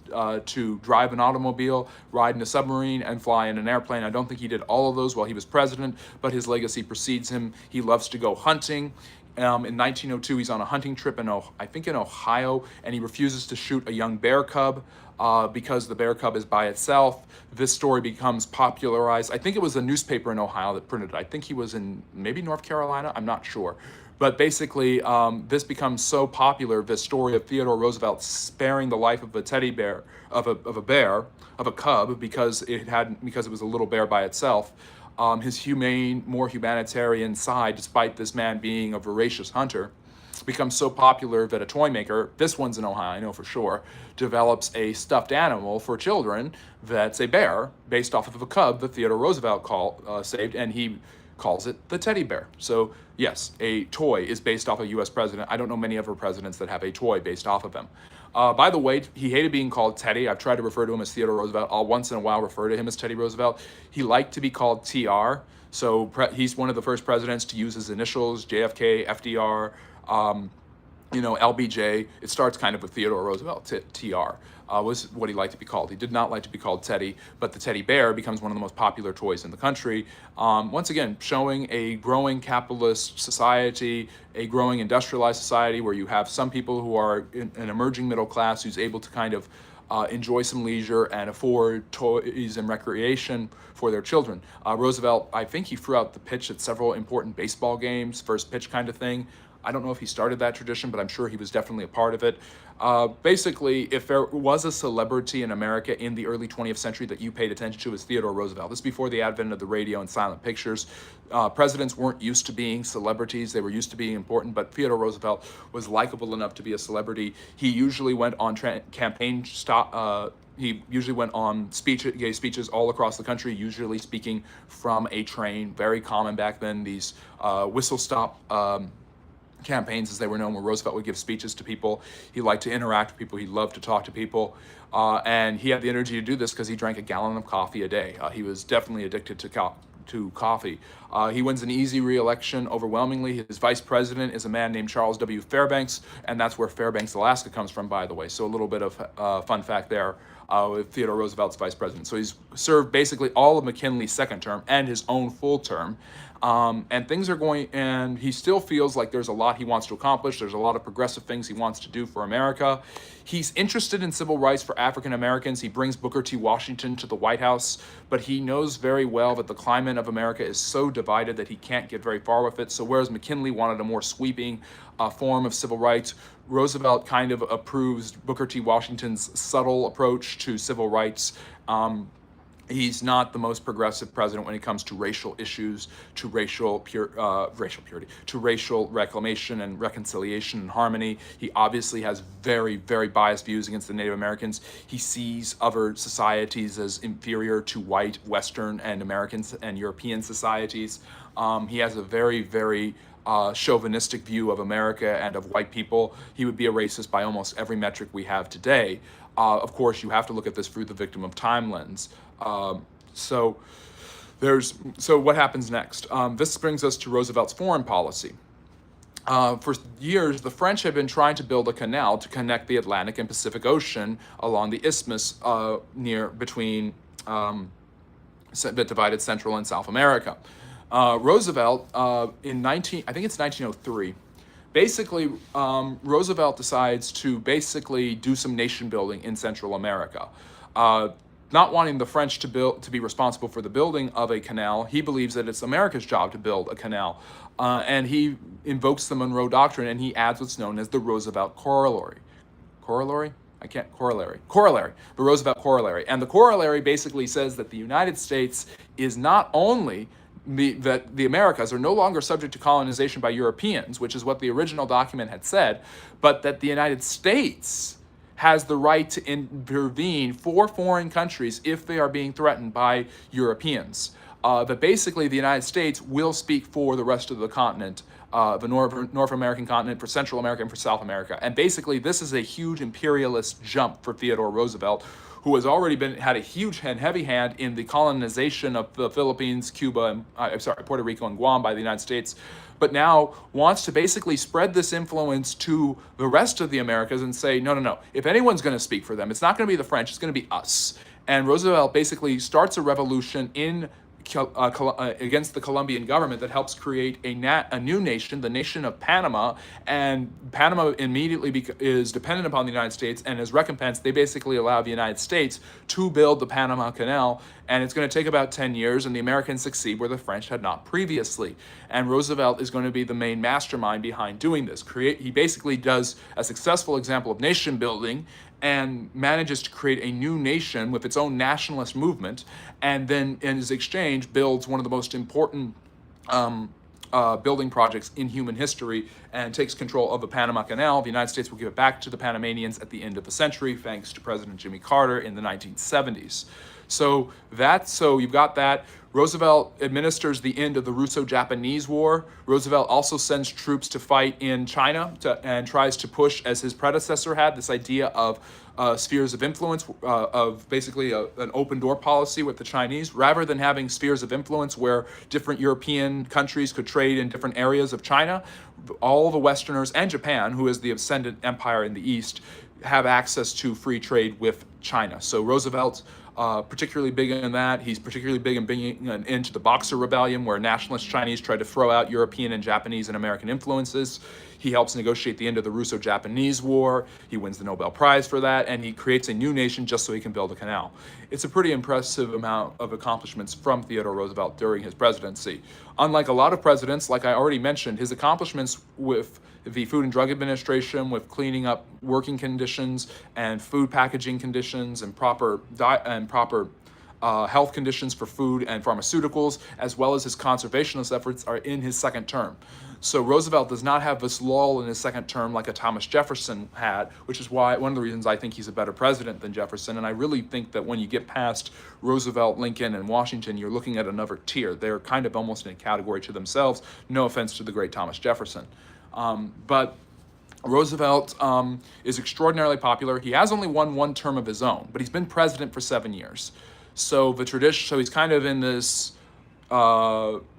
to drive an automobile, ride in a submarine, and fly in an airplane. I don't think he did all of those while he was president, but his legacy precedes him. He loves to go hunting. In 1902, he's on a hunting trip in Ohio, and he refuses to shoot a young bear cub because the bear cub is by itself. This story becomes popularized. I think it was a newspaper in Ohio that printed it. I think he was in maybe North Carolina. I'm not sure. But basically, this becomes so popular, this story of Theodore Roosevelt sparing the life of a teddy bear, of a cub, because it was a little bear by itself. His humane, more humanitarian side, despite this man being a voracious hunter, becomes so popular that a toy maker, this one's in Ohio, I know for sure, develops a stuffed animal for children that's a bear based off of a cub that Theodore Roosevelt saved, and he calls it the teddy bear. So yes, a toy is based off a U.S. president. I don't know many other presidents that have a toy based off of them. By the way, he hated being called Teddy. I've tried to refer to him as Theodore Roosevelt. I'll once in a while refer to him as Teddy Roosevelt. He liked to be called TR. So he's one of the first presidents to use his initials, JFK, FDR, LBJ. It starts kind of with Theodore Roosevelt, TR. Was what he liked to be called. He did not like to be called Teddy, but the teddy bear becomes one of the most popular toys in the country. Once again, showing a growing capitalist society, a growing industrialized society where you have some people who are in an emerging middle class who's able to kind of enjoy some leisure and afford toys and recreation for their children. Roosevelt, I think he threw out the pitch at several important baseball games, first pitch kind of thing. I don't know if he started that tradition, but I'm sure he was definitely a part of it. Basically, if there was a celebrity in America in the early 20th century that you paid attention to, it was Theodore Roosevelt. This is before the advent of the radio and silent pictures. Presidents weren't used to being celebrities. They were used to being important, but Theodore Roosevelt was likable enough to be a celebrity. He usually went on campaign stop. He usually went on gave speeches all across the country, usually speaking from a train. Very common back then, these whistle stop campaigns, as they were known, where Roosevelt would give speeches to people. He liked to interact with people. He loved to talk to people. And he had the energy to do this because he drank a gallon of coffee a day. He was definitely addicted to coffee. He wins an easy re-election overwhelmingly. His vice president is a man named Charles W. Fairbanks, and that's where Fairbanks, Alaska comes from, by the way. So a little bit of fun fact there with Theodore Roosevelt's vice president. So he's served basically all of McKinley's second term and his own full term. And things are going, and he still feels like there's a lot he wants to accomplish. There's a lot of progressive things he wants to do for America. He's interested in civil rights for African Americans. He brings Booker T. Washington to the White House, but he knows very well that the climate of America is so divided that he can't get very far with it. So whereas McKinley wanted a more sweeping form of civil rights, Roosevelt kind of approves Booker T. Washington's subtle approach to civil rights. He's not the most progressive president when it comes to racial issues, to racial purity, to racial reclamation and reconciliation and harmony. He obviously has very, very biased views against the Native Americans. He sees other societies as inferior to white, Western, and Americans and European societies. He has a very, very chauvinistic view of America and of white people. He would be a racist by almost every metric we have today. Of course, you have to look at this through the victim of time lens. So what happens next? This brings us to Roosevelt's foreign policy. For years, the French had been trying to build a canal to connect the Atlantic and Pacific Ocean along the isthmus between that divided Central and South America. Roosevelt, I think it's 1903, basically, Roosevelt decides to basically do some nation building in Central America. Not wanting the French to be responsible for the building of a canal, he believes that it's America's job to build a canal. And he invokes the Monroe Doctrine, and he adds what's known as the Roosevelt Corollary. Corollary? Corollary. The Roosevelt Corollary. And the corollary basically says that the United States is not only that the Americas are no longer subject to colonization by Europeans, which is what the original document had said, but that the United States has the right to intervene for foreign countries if they are being threatened by Europeans. That basically the United States will speak for the rest of the continent, the North American continent, for Central America, and for South America. And basically this is a huge imperialist jump for Theodore Roosevelt, who has already had a huge and heavy hand in the colonization of the Philippines, Cuba, and Puerto Rico and Guam by the United States, but now wants to basically spread this influence to the rest of the Americas and say, no, if anyone's going to speak for them, it's not going to be the French, it's going to be us. And Roosevelt basically starts a revolution against the Colombian government that helps create a new nation, the nation of Panama, and Panama immediately is dependent upon the United States, and as recompense, they basically allow the United States to build the Panama Canal, and it's going to take about 10 years, and the Americans succeed where the French had not previously. And Roosevelt is going to be the main mastermind behind doing this. He basically does a successful example of nation building and manages to create a new nation with its own nationalist movement, and then in his exchange builds one of the most important building projects in human history and takes control of the Panama Canal. The United States will give it back to the Panamanians at the end of the century, thanks to President Jimmy Carter in the 1970s. So you've got that. Roosevelt administers the end of the Russo-Japanese War. Roosevelt also sends troops to fight in China and tries to push, as his predecessor had, this idea of spheres of influence, of basically an open door policy with the Chinese, rather than having spheres of influence where different European countries could trade in different areas of China. All the Westerners and Japan, who is the ascendant empire in the East, have access to free trade with China. So Roosevelt particularly big in that. He's particularly big in bringing an end to the Boxer Rebellion, where nationalist Chinese tried to throw out European and Japanese and American influences. He helps negotiate the end of the Russo-Japanese War. He wins the Nobel Prize for that, and he creates a new nation just so he can build a canal. It's a pretty impressive amount of accomplishments from Theodore Roosevelt during his presidency. Unlike a lot of presidents, like I already mentioned, his accomplishments with the Food and Drug Administration with cleaning up working conditions and food packaging conditions and proper diet and proper health conditions for food and pharmaceuticals, as well as his conservationist efforts, are in his second term. So Roosevelt does not have this lull in his second term like a Thomas Jefferson had, which is why one of the reasons I think he's a better president than Jefferson. And I really think that when you get past Roosevelt, Lincoln, and Washington, you're looking at another tier. They're kind of almost in a category to themselves. No offense to the great Thomas Jefferson. But Roosevelt is extraordinarily popular. He has only won one term of his own, but he's been president for 7 years. So he's kind of in this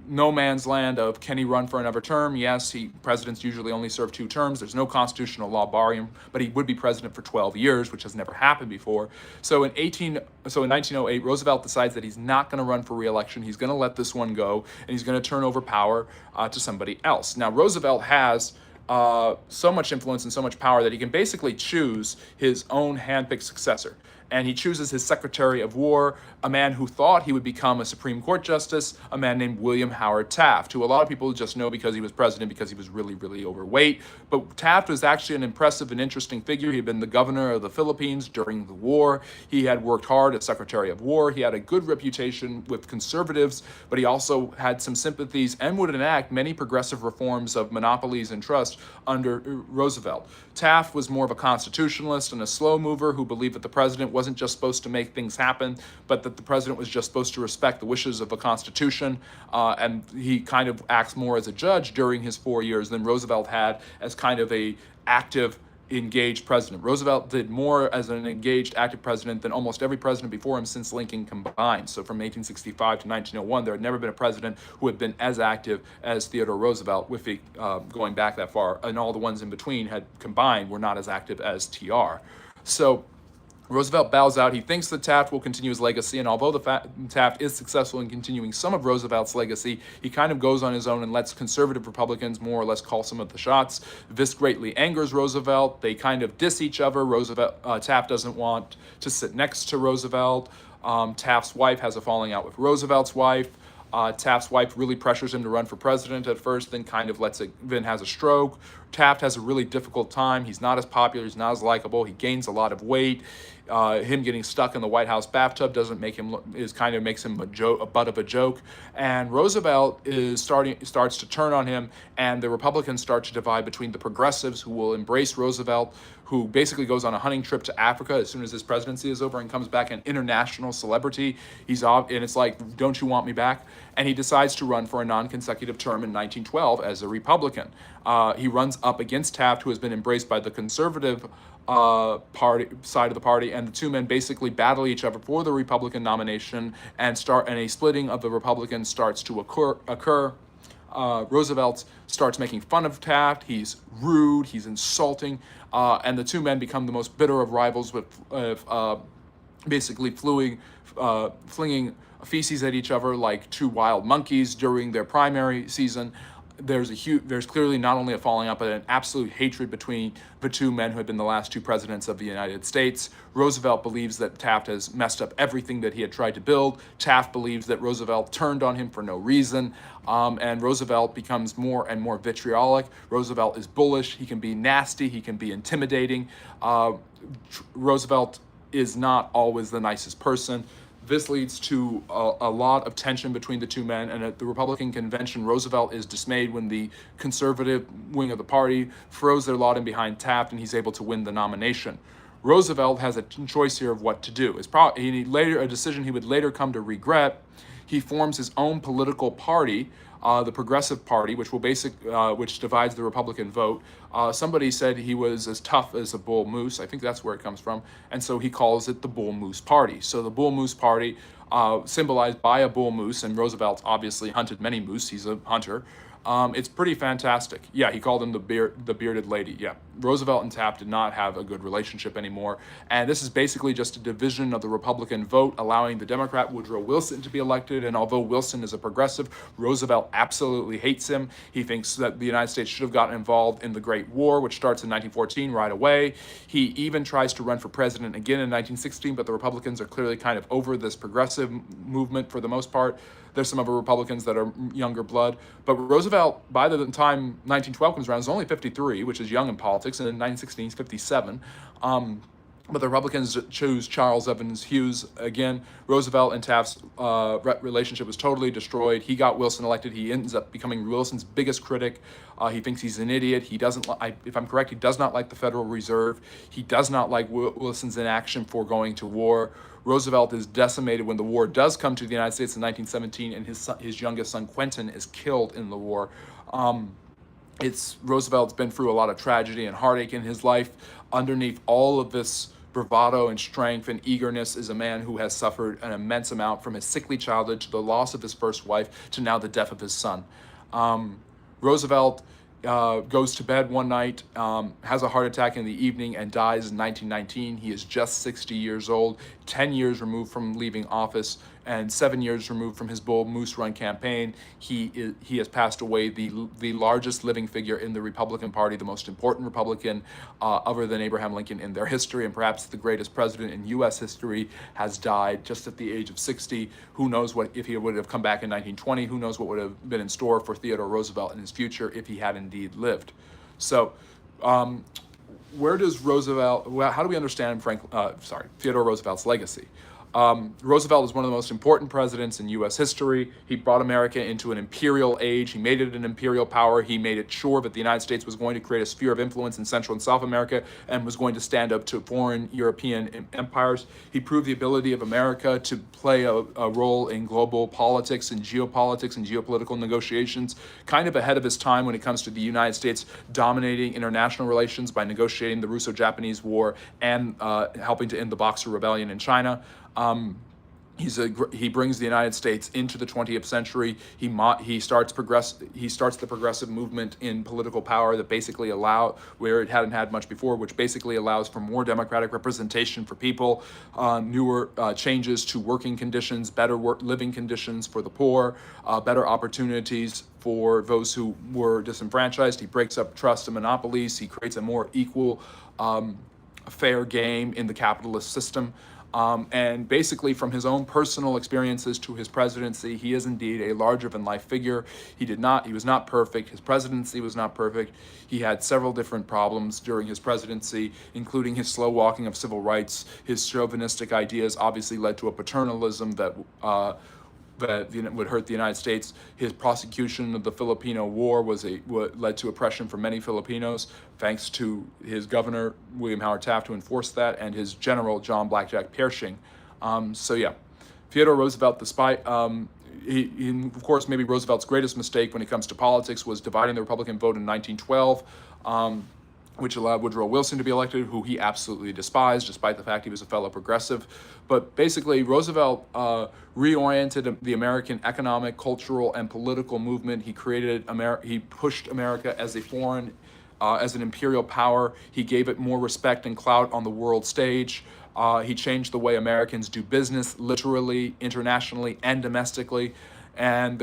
no man's land of, can he run for another term? Yes, presidents usually only serve 2 terms. There's no constitutional law barring him, but he would be president for 12 years, which has never happened before. So in 1908, Roosevelt decides that he's not going to run for re-election. He's going to let this one go, and he's going to turn over power to somebody else. Now, Roosevelt has so much influence and so much power that he can basically choose his own handpicked successor. And he chooses his Secretary of War, a man who thought he would become a Supreme Court justice, a man named William Howard Taft, who a lot of people just know because he was president because he was really, really overweight. But Taft was actually an impressive and interesting figure. He had been the governor of the Philippines during the war. He had worked hard as Secretary of War. He had a good reputation with conservatives, but he also had some sympathies and would enact many progressive reforms of monopolies and trust under Roosevelt. Taft was more of a constitutionalist and a slow mover who believed that the president wasn't just supposed to make things happen, but that the president was just supposed to respect the wishes of the Constitution, and he kind of acts more as a judge during his 4 years than Roosevelt had as kind of a active, engaged president. Roosevelt did more as an engaged, active president than almost every president before him since Lincoln combined. So from 1865 to 1901, there had never been a president who had been as active as Theodore Roosevelt, with going back that far, and all the ones in between had combined were not as active as TR. So Roosevelt bows out. He thinks that Taft will continue his legacy, and although Taft is successful in continuing some of Roosevelt's legacy, he kind of goes on his own and lets conservative Republicans more or less call some of the shots. This greatly angers Roosevelt. They kind of diss each other. Taft doesn't want to sit next to Roosevelt. Taft's wife has a falling out with Roosevelt's wife. Taft's wife really pressures him to run for president at first, then then has a stroke. Taft has a really difficult time. He's not as popular. He's not as likable. He gains a lot of weight. Him getting stuck in the White House bathtub makes him a butt of a joke. And Roosevelt starts to turn on him, and the Republicans start to divide between the progressives, who will embrace Roosevelt, who basically goes on a hunting trip to Africa as soon as his presidency is over and comes back an international celebrity. And it's like, don't you want me back? And he decides to run for a non-consecutive term in 1912 as a Republican. He runs up against Taft, who has been embraced by the conservative side of the party, and the two men basically battle each other for the Republican nomination, and a splitting of the Republicans starts to occur. Roosevelt starts making fun of Taft. He's rude, he's insulting, and the two men become the most bitter of rivals, with basically flinging feces at each other like two wild monkeys during their primary season. There's clearly not only a falling out, but an absolute hatred between the two men who had been the last 2 presidents of the United States. Roosevelt believes that Taft has messed up everything that he had tried to build. Taft believes that Roosevelt turned on him for no reason, and Roosevelt becomes more and more vitriolic. Roosevelt is bullish. He can be nasty. He can be intimidating. Roosevelt is not always the nicest person. This leads to a lot of tension between the two men, and at the Republican convention, Roosevelt is dismayed when the conservative wing of the party throws their lot in behind Taft, and he's able to win the nomination. Roosevelt has a choice here of what to do. It's a decision he would later come to regret. He forms his own political party, the Progressive Party, which divides the Republican vote. Somebody said he was as tough as a bull moose. I think that's where it comes from. And so he calls it the Bull Moose Party. So the Bull Moose Party, symbolized by a bull moose, and Roosevelt obviously hunted many moose. He's a hunter. It's pretty fantastic. Yeah, he called him the bearded lady. Yeah, Roosevelt and Taft did not have a good relationship anymore. And this is basically just a division of the Republican vote, allowing the Democrat Woodrow Wilson to be elected. And although Wilson is a progressive, Roosevelt absolutely hates him. He thinks that the United States should have gotten involved in the Great War, which starts in 1914 right away. He even tries to run for president again in 1916, but the Republicans are clearly kind of over this progressive movement for the most part. There's some other Republicans that are younger blood. But Roosevelt, by the time 1912 comes around, is only 53, which is young in politics, and in 1916 he's 57. But the Republicans choose Charles Evans Hughes again. Roosevelt and Taft's relationship was totally destroyed. He got Wilson elected. He ends up becoming Wilson's biggest critic. He thinks he's an idiot. He doesn't, if I'm correct, he does not like the Federal Reserve. He does not like Wilson's inaction for going to war. Roosevelt is decimated when the war does come to the United States in 1917, and his youngest son, Quentin, is killed in the war. Roosevelt's been through a lot of tragedy and heartache in his life. Underneath all of this bravado and strength and eagerness is a man who has suffered an immense amount, from his sickly childhood to the loss of his first wife to now the death of his son. Roosevelt goes to bed one night, has a heart attack in the evening, and dies in 1919. He is just 60 years old, 10 years removed from leaving office, and 7 years removed from his Bull Moose Run campaign. He has passed away, the largest living figure in the Republican Party, the most important Republican other than Abraham Lincoln in their history, and perhaps the greatest president in U.S. history, has died just at the age of 60. Who knows what if he would have come back in 1920? Who knows what would have been in store for Theodore Roosevelt in his future if he had indeed lived? So, where does Roosevelt? How do we understand Theodore Roosevelt's legacy? Roosevelt is one of the most important presidents in U.S. history. He brought America into an imperial age. He made it an imperial power. He made it sure that the United States was going to create a sphere of influence in Central and South America and was going to stand up to foreign European empires. He proved the ability of America to play a role in global politics and geopolitical negotiations, kind of ahead of his time when it comes to the United States dominating international relations by negotiating the Russo-Japanese War and helping to end the Boxer Rebellion in China. He brings the United States into the 20th century. He starts the progressive movement in political power that basically where it hadn't had much before, which basically allows for more democratic representation for people, newer changes to working conditions, better living conditions for the poor, better opportunities for those who were disenfranchised. He breaks up trust and monopolies. He creates a more equal, fair game in the capitalist system. And basically, from his own personal experiences to his presidency, he is indeed a larger-than-life figure. He was not perfect. His presidency was not perfect. He had several different problems during his presidency, including his slow walking of civil rights. His chauvinistic ideas obviously led to a paternalism that would hurt the United States. His prosecution of the Filipino War led to oppression for many Filipinos, thanks to his governor, William Howard Taft, who enforced that, and his general, John Blackjack Pershing. Theodore Roosevelt, despite, of course, maybe Roosevelt's greatest mistake when it comes to politics was dividing the Republican vote in 1912, which allowed Woodrow Wilson to be elected, who he absolutely despised, despite the fact he was a fellow progressive. But basically, Roosevelt reoriented the American economic, cultural, and political movement. He pushed America as as an imperial power. He gave it more respect and clout on the world stage. He changed the way Americans do business, literally, internationally, and domestically. And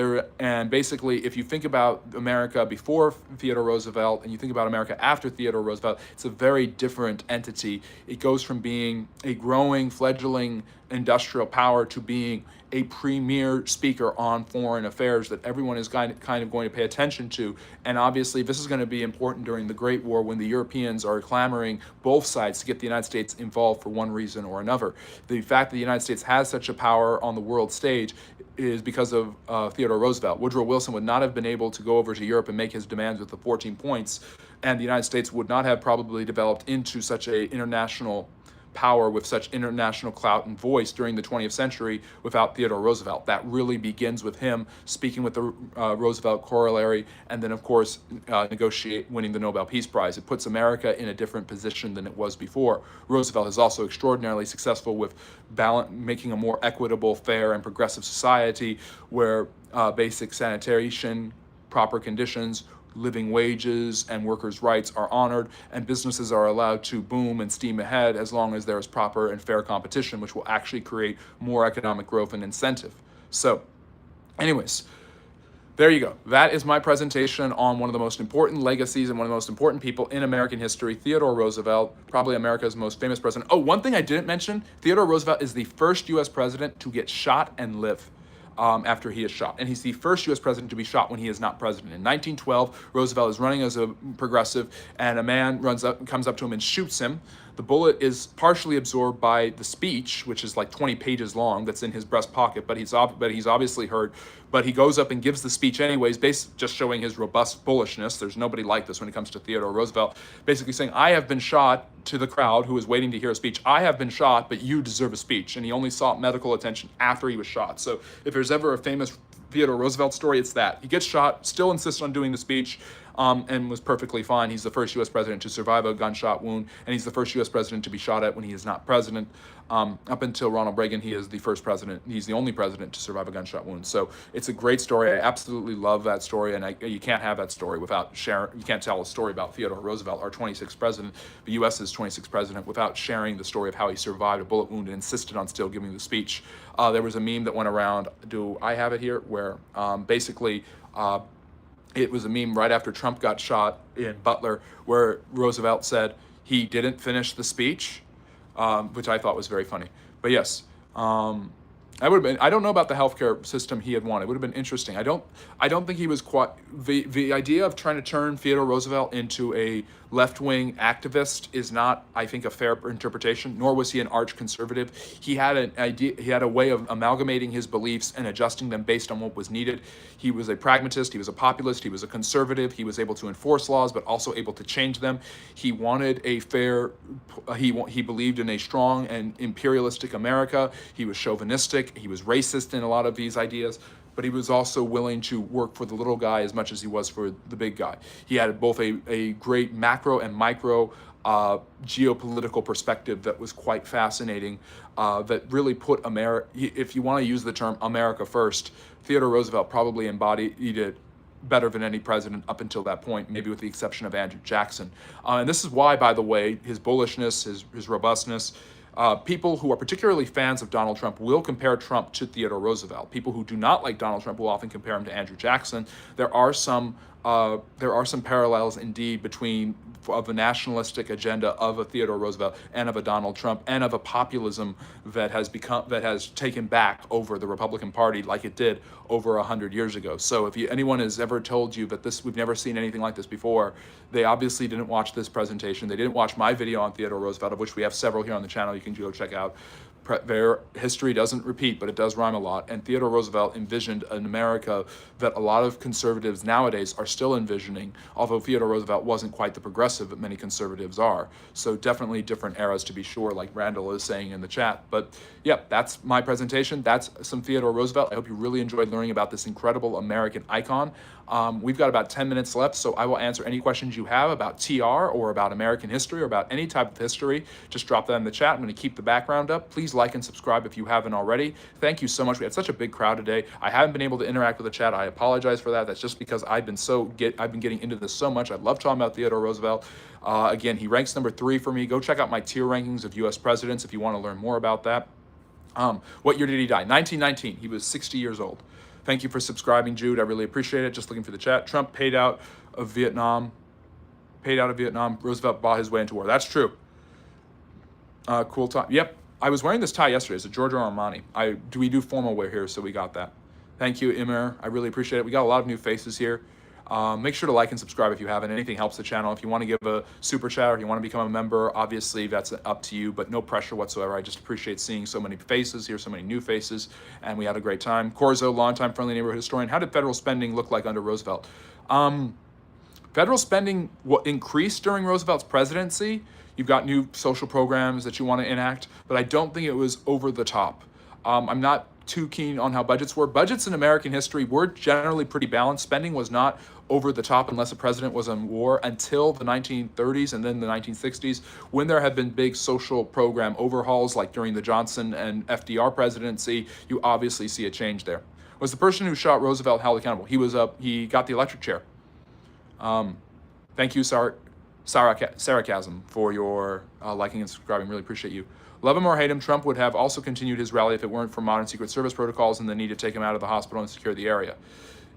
basically, if you think about America before Theodore Roosevelt and you think about America after Theodore Roosevelt, it's a very different entity. It goes from being a growing, fledgling industrial power to being a premier speaker on foreign affairs that everyone is kind of going to pay attention to. And obviously, this is going to be important during the Great War, when the Europeans are clamoring both sides to get the United States involved for one reason or another. The fact that the United States has such a power on the world stage is because of Theodore Roosevelt. Woodrow Wilson would not have been able to go over to Europe and make his demands with the 14 points, and the United States would not have probably developed into such an international power with such international clout and voice during the 20th century without Theodore Roosevelt. That really begins with him speaking with the Roosevelt corollary, and then, of course, winning the Nobel Peace Prize. It puts America in a different position than it was before. Roosevelt is also extraordinarily successful with making a more equitable, fair, and progressive society where basic sanitation, proper conditions, living wages and workers' rights are honored, and businesses are allowed to boom and steam ahead as long as there is proper and fair competition, which will actually create more economic growth and incentive. So, anyways, there you go. That is my presentation on one of the most important legacies and one of the most important people in American history, Theodore Roosevelt, probably America's most famous president. Oh, one thing I didn't mention, Theodore Roosevelt is the first U.S. president to get shot and live. After he is shot. And he's the first U.S. president to be shot when he is not president. In 1912, Roosevelt is running as a progressive, and a man comes up to him and shoots him. The bullet is partially absorbed by the speech, which is like 20 pages long, that's in his breast pocket, but he's obviously hurt. But he goes up and gives the speech anyways, just showing his robust bullishness. There's nobody like this when it comes to Theodore Roosevelt. Basically saying, I have been shot, to the crowd who was waiting to hear a speech. I have been shot, but you deserve a speech. And he only sought medical attention after he was shot. So if there's ever a famous Theodore Roosevelt story, it's that. He gets shot, still insists on doing the speech, and was perfectly fine. He's the first U.S. president to survive a gunshot wound, and he's the first U.S. president to be shot at when he is not president. Up until Ronald Reagan, he is the first president. He's the only president to survive a gunshot wound. So it's a great story. I absolutely love that story, and you can't have that story without sharing. You can't tell a story about Theodore Roosevelt, our 26th president, the U.S.'s 26th president, without sharing the story of how he survived a bullet wound and insisted on still giving the speech. There was a meme that went around. Do I have it here? Where basically. It was a meme right after Trump got shot in Butler, where Roosevelt said he didn't finish the speech, which I thought was very funny. But yes, I would have been. I don't know about the healthcare system he had won. It would have been interesting. I don't think he was quite the idea of trying to turn Theodore Roosevelt into a left-wing activist is not, I think, a fair interpretation. Nor was he an arch conservative. He had an idea. He had a way of amalgamating his beliefs and adjusting them based on what was needed. He was a pragmatist. He was a populist. He was a conservative. He was able to enforce laws, but also able to change them. He wanted a fair. He believed in a strong and imperialistic America. He was chauvinistic. He was racist in a lot of these ideas, but he was also willing to work for the little guy as much as he was for the big guy. He had both a great macro and micro geopolitical perspective that was quite fascinating, that really put America, if you want to use the term America first, Theodore Roosevelt probably embodied it better than any president up until that point, maybe with the exception of Andrew Jackson. And this is why, by the way, his bullishness, his robustness, people who are particularly fans of Donald Trump will compare Trump to Theodore Roosevelt. People who do not like Donald Trump will often compare him to Andrew Jackson. There are some parallels indeed between of a nationalistic agenda of a Theodore Roosevelt and of a Donald Trump and of a populism that has taken back over the Republican Party like it did over 100 years ago. So if anyone has ever told you that we've never seen anything like this before, they obviously didn't watch this presentation. They didn't watch my video on Theodore Roosevelt, of which we have several here on the channel. You can go check out. Their history doesn't repeat, but it does rhyme a lot. And Theodore Roosevelt envisioned an America that a lot of conservatives nowadays are still envisioning, although Theodore Roosevelt wasn't quite the progressive that many conservatives are. So definitely different eras, to be sure, like Randall is saying in the chat. But yeah, that's my presentation. That's some Theodore Roosevelt. I hope you really enjoyed learning about this incredible American icon. We've got about 10 minutes left, so I will answer any questions you have about TR or about American history or about any type of history. Just drop that in the chat. I'm going to keep the background up. Please like and subscribe if you haven't already. Thank you so much. We had such a big crowd today. I haven't been able to interact with the chat. I apologize for that. That's just because I've been getting into this so much. I love talking about Theodore Roosevelt. Again, he ranks number 3 for me. Go check out my tier rankings of U.S. presidents if you want to learn more about that. What year did he die? 1919. He was 60 years old. Thank you for subscribing, Jude. I really appreciate it. Just looking for the chat. Trump paid out of Vietnam. Roosevelt bought his way into war. That's true. Cool time. Yep. I was wearing this tie yesterday. It's a Giorgio Armani. We do formal wear here, so we got that. Thank you, Imer. I really appreciate it. We got a lot of new faces here. Make sure to like and subscribe if you haven't. Anything helps the channel. If you want to give a super chat or you want to become a member, obviously that's up to you, but no pressure whatsoever. I just appreciate seeing so many faces here, so many new faces, and we had a great time. Corzo, longtime friendly neighborhood historian. How did federal spending look like under Roosevelt? Federal spending increased during Roosevelt's presidency. You've got new social programs that you want to enact, but I don't think it was over the top. I'm not too keen on how budgets were. Budgets in American history were generally pretty balanced. Spending was not over the top unless a president was in war until the 1930s and then the 1960s, when there have been big social program overhauls, like during the Johnson and FDR presidency. You obviously see a change there. Was the person who shot Roosevelt held accountable? He got the electric chair. Thank you, Sarcasm, for your liking and subscribing. Really appreciate you. Love him or hate him, Trump would have also continued his rally if it weren't for modern Secret Service protocols and the need to take him out of the hospital and secure the area.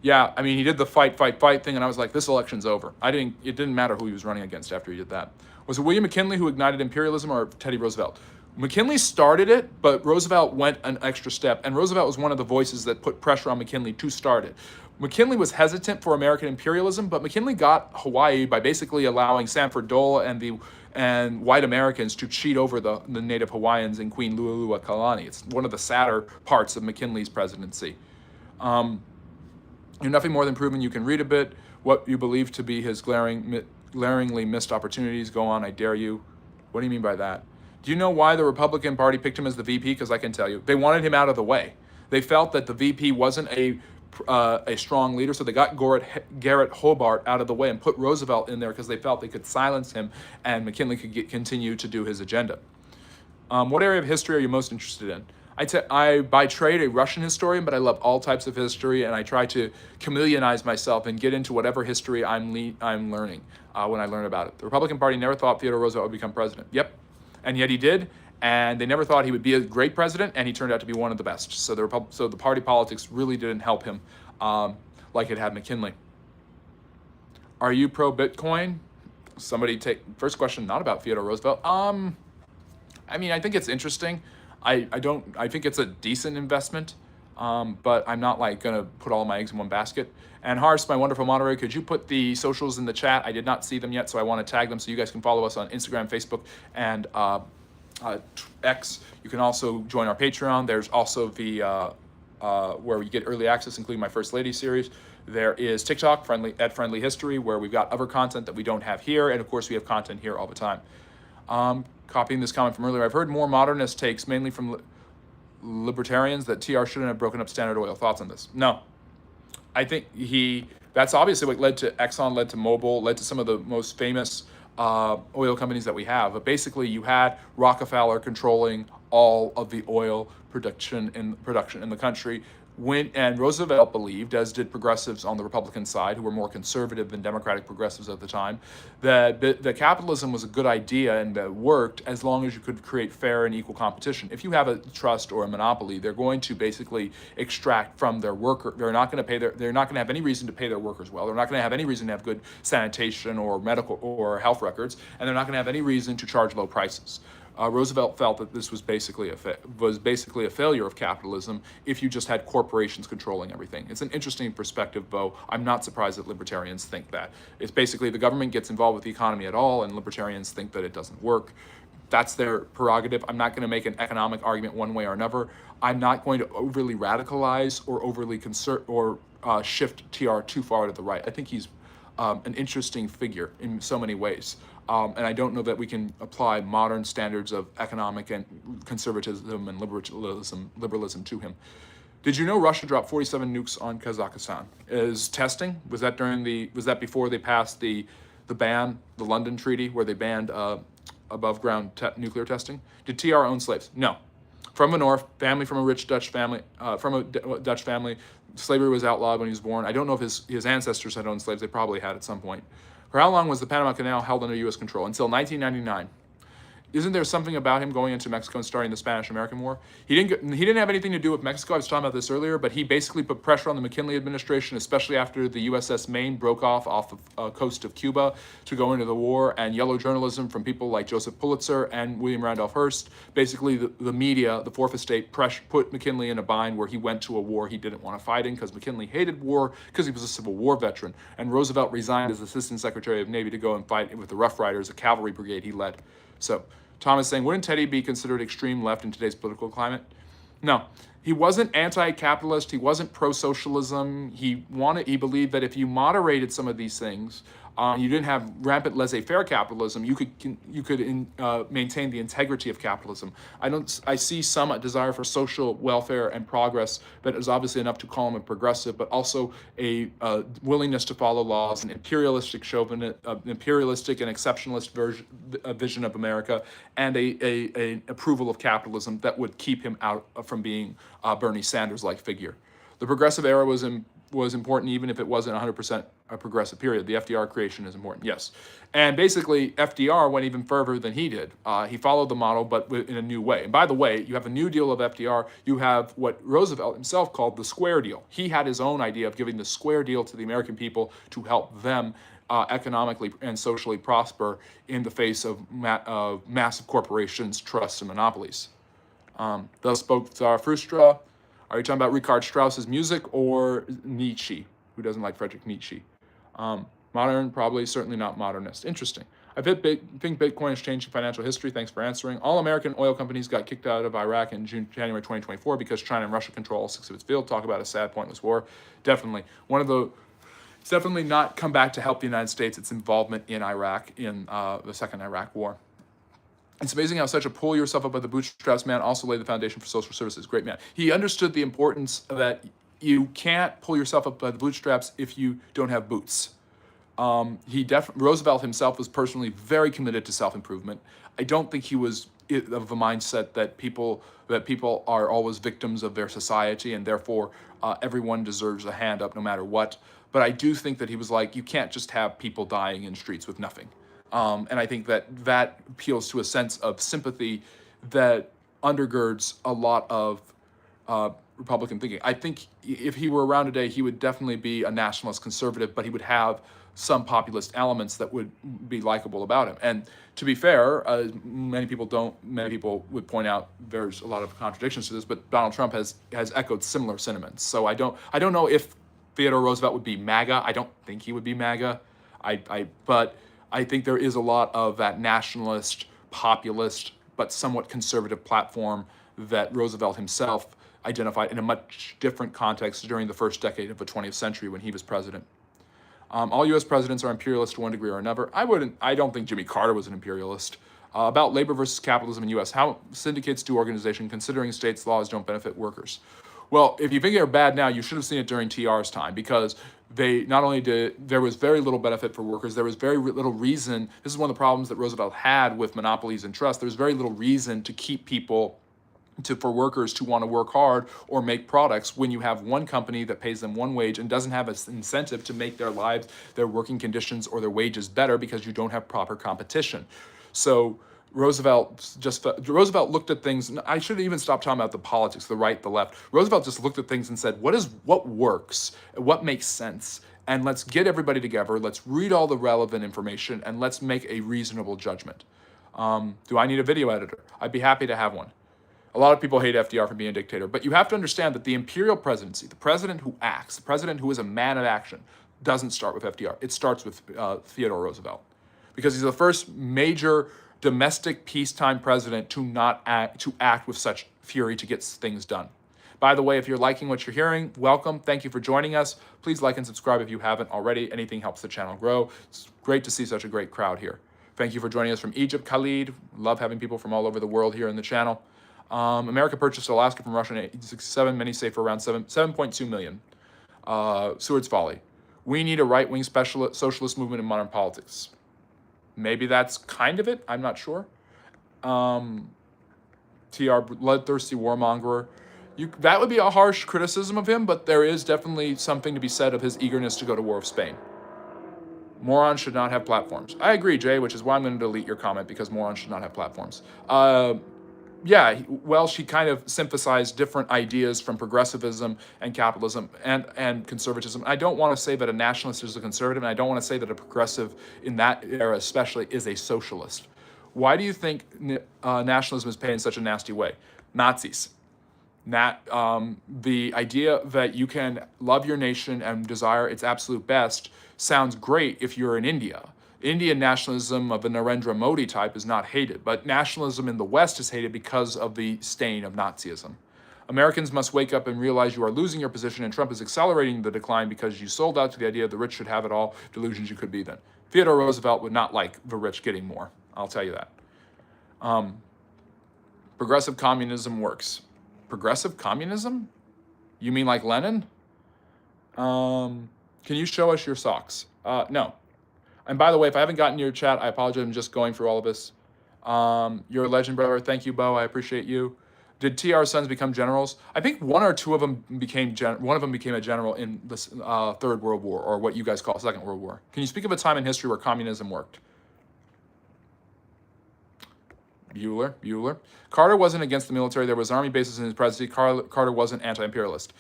Yeah, I mean, he did the fight thing, and I was like, this election's over. It didn't matter who he was running against after he did that. Was it William McKinley who ignited imperialism or Teddy Roosevelt? McKinley started it, but Roosevelt went an extra step, and Roosevelt was one of the voices that put pressure on McKinley to start it. McKinley was hesitant for American imperialism, but McKinley got Hawaii by basically allowing Sanford Dole and white Americans to cheat over the native Hawaiians in Queen Luluakalani. It's one of the sadder parts of McKinley's presidency. You're nothing more than proven you can read a bit. What you believe to be his glaringly missed opportunities. Go on, I dare you. What do you mean by that? Do you know why the Republican Party picked him as the VP? Because I can tell you. They wanted him out of the way. They felt that the VP wasn't a strong leader, so they got Garrett Hobart out of the way and put Roosevelt in there because they felt they could silence him and McKinley could continue to do his agenda. What area of history are you most interested in? I by trade a Russian historian, but I love all types of history, and I try to chameleonize myself and get into whatever history I'm learning when I learn about it. The Republican Party never thought Theodore Roosevelt would become president. Yep, and yet he did, and they never thought he would be a great president, and he turned out to be one of the best. So the party politics really didn't help him like it had McKinley. Are you pro-Bitcoin? First question, not about Theodore Roosevelt. I mean, I think it's interesting. I think it's a decent investment, but I'm not like gonna put all my eggs in one basket. And Harsh, my wonderful moderator, could you put the socials in the chat? I did not see them yet, so I want to tag them so you guys can follow us on Instagram, Facebook, and X. You can also join our Patreon. There's also the where we get early access, including my First Lady series. There is TikTok, Friendly History, where we've got other content that we don't have here, and of course we have content here all the time. Copying this comment from earlier, I've heard more modernist takes, mainly from libertarians, that TR shouldn't have broken up Standard Oil. Thoughts on this? No. I think that's obviously what led to Exxon, led to Mobil, led to some of the most famous oil companies that we have. But basically, you had Rockefeller controlling all of the oil production in the country. And Roosevelt believed, as did progressives on the Republican side, who were more conservative than Democratic progressives at the time, that capitalism was a good idea and that worked as long as you could create fair and equal competition. If you have a trust or a monopoly, they're going to basically extract from their worker. They're not going to have any reason to pay their workers well. They're not going to have any reason to have good sanitation or medical or health records, and they're not going to have any reason to charge low prices. Roosevelt felt that this was basically a failure of capitalism if you just had corporations controlling everything. It's an interesting perspective, though. I'm not surprised that libertarians think that. It's basically the government gets involved with the economy at all, and libertarians think that it doesn't work. That's their prerogative. I'm not going to make an economic argument one way or another. I'm not going to overly radicalize or overly shift TR too far to the right. I think he's an interesting figure in so many ways. And I don't know that we can apply modern standards of economic and conservatism and liberalism to him. Did you know Russia dropped 47 nukes on Kazakhstan? Was that before they passed the ban, the London Treaty, where they banned above ground nuclear testing? Did TR own slaves? No. From the north, family from a rich Dutch family, Dutch family. Slavery was outlawed when he was born. I don't know if his ancestors had owned slaves. They probably had at some point. For how long was the Panama Canal held under U.S. control? Until 1999. Isn't there something about him going into Mexico and starting the Spanish-American War? He didn't have anything to do with Mexico. I was talking about this earlier, but he basically put pressure on the McKinley administration, especially after the USS Maine broke off the coast of Cuba to go into the war, and yellow journalism from people like Joseph Pulitzer and William Randolph Hearst. Basically, the media, the Fourth Estate, put McKinley in a bind where he went to a war he didn't want to fight in because McKinley hated war because he was a Civil War veteran, and Roosevelt resigned as Assistant Secretary of Navy to go and fight with the Rough Riders, a cavalry brigade he led. So Thomas saying, wouldn't Teddy be considered extreme left in today's political climate? No, he wasn't anti-capitalist. He wasn't pro-socialism. He believed that if you moderated some of these things, you didn't have rampant laissez-faire capitalism, you could maintain the integrity of capitalism. I see some desire for social welfare and progress that is obviously enough to call him a progressive, but also a willingness to follow laws, an imperialistic and exceptionalist vision of America, and a approval of capitalism that would keep him out from being Bernie Sanders-like figure. The progressive era was was important, even if it wasn't 100% a progressive period. The FDR creation is important, yes. And basically, FDR went even further than he did. He followed the model, but in a new way. And by the way, you have a new deal of FDR. You have what Roosevelt himself called the square deal. He had his own idea of giving the square deal to the American people to help them economically and socially prosper in the face of massive corporations, trusts, and monopolies. Thus spoke Zarathustra. Are you talking about Richard Strauss's music or Nietzsche? Who doesn't like Friedrich Nietzsche? Modern, probably, certainly not modernist. Interesting. I think Bitcoin is changing financial history. Thanks for answering. All American oil companies got kicked out of Iraq in January 2024 because China and Russia control all 6 of its fields. Talk about a sad, pointless war. Definitely. It's definitely not come back to help the United States, its involvement in Iraq, in the second Iraq war. It's amazing how such a pull yourself up by the bootstraps man also laid the foundation for social services. Great man. He understood the importance that you can't pull yourself up by the bootstraps if you don't have boots. Roosevelt himself was personally very committed to self-improvement. I don't think he was of the mindset that people are always victims of their society and therefore everyone deserves a hand up no matter what. But I do think that he was like, you can't just have people dying in streets with nothing. And I think that appeals to a sense of sympathy that undergirds a lot of Republican thinking. I think if he were around today, he would definitely be a nationalist conservative, but he would have some populist elements that would be likable about him. And to be fair, many people would point out there's a lot of contradictions to this, but Donald Trump has echoed similar sentiments. So I don't know if Theodore Roosevelt would be MAGA. I don't think he would be MAGA. But I think there is a lot of that nationalist, populist, but somewhat conservative platform that Roosevelt himself identified in a much different context during the first decade of the 20th century when he was president. All U.S. presidents are imperialist to one degree or another. I don't think Jimmy Carter was an imperialist. About labor versus capitalism in U.S., how syndicates do organization considering states' laws don't benefit workers? Well, if you think they're bad now, you should have seen it during TR's time, because there was very little benefit for workers. There was very little reason. This is one of the problems that Roosevelt had with monopolies and trusts. There was very little reason to keep people, for workers to want to work hard or make products when you have one company that pays them one wage and doesn't have an incentive to make their lives, their working conditions, or their wages better because you don't have proper competition. So Roosevelt looked at things, and I should even stop talking about the politics, the right, the left. Roosevelt just looked at things and said, what works, what makes sense, and let's get everybody together, let's read all the relevant information, and let's make a reasonable judgment. Do I need a video editor? I'd be happy to have one. A lot of people hate FDR for being a dictator, but you have to understand that the imperial presidency, the president who acts, the president who is a man of action, doesn't start with FDR. It starts with Theodore Roosevelt, because he's the first major domestic peacetime president to act with such fury to get things done. By the way, if you're liking what you're hearing, welcome. Thank you for joining us. Please like and subscribe if you haven't already. Anything helps the channel grow. It's great to see such a great crowd here. Thank you for joining us from Egypt, Khalid. Love having people from all over the world here in the channel. America purchased Alaska from Russia in 1867. Many say for around 7.2 million. Seward's Folly. We need a right-wing socialist movement in modern politics. Maybe that's kind of it. I'm not sure. TR, bloodthirsty warmonger. That would be a harsh criticism of him, but there is definitely something to be said of his eagerness to go to war with Spain. Morons should not have platforms. I agree, Jay, which is why I'm going to delete your comment, because morons should not have platforms. Yeah, well, she kind of synthesized different ideas from progressivism and capitalism and conservatism. I don't want to say that a nationalist is a conservative, and I don't want to say that a progressive in that era especially is a socialist. Why do you think nationalism is paid in such a nasty way? Nazis. The idea that you can love your nation and desire its absolute best sounds great if you're in India. Indian nationalism of the Narendra Modi type is not hated, but nationalism in the West is hated because of the stain of Nazism. Americans must wake up and realize you are losing your position, and Trump is accelerating the decline because you sold out to the idea the rich should have it all, delusions you could be then. Theodore Roosevelt would not like the rich getting more, I'll tell you that. Progressive communism works. Progressive communism? You mean like Lenin? Can you show us your socks? No. And by the way, if I haven't gotten your chat, I apologize. I'm just going through all of this. You're a legend, brother. Thank you, Bo. I appreciate you. Did TR's sons become generals? I think one or two of them became one of them became a general in the Third World War, or what you guys call Second World War. Can you speak of a time in history where communism worked? Bueller. Carter wasn't against the military. There was army bases in his presidency. Carter wasn't anti-imperialist.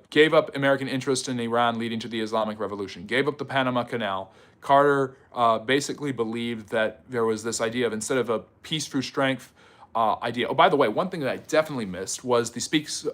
Gave up American interest in Iran, leading to the Islamic Revolution. Gave up the Panama Canal. Carter basically believed that there was this idea of, instead of a peace through strength idea. Oh, by the way, one thing that I definitely missed was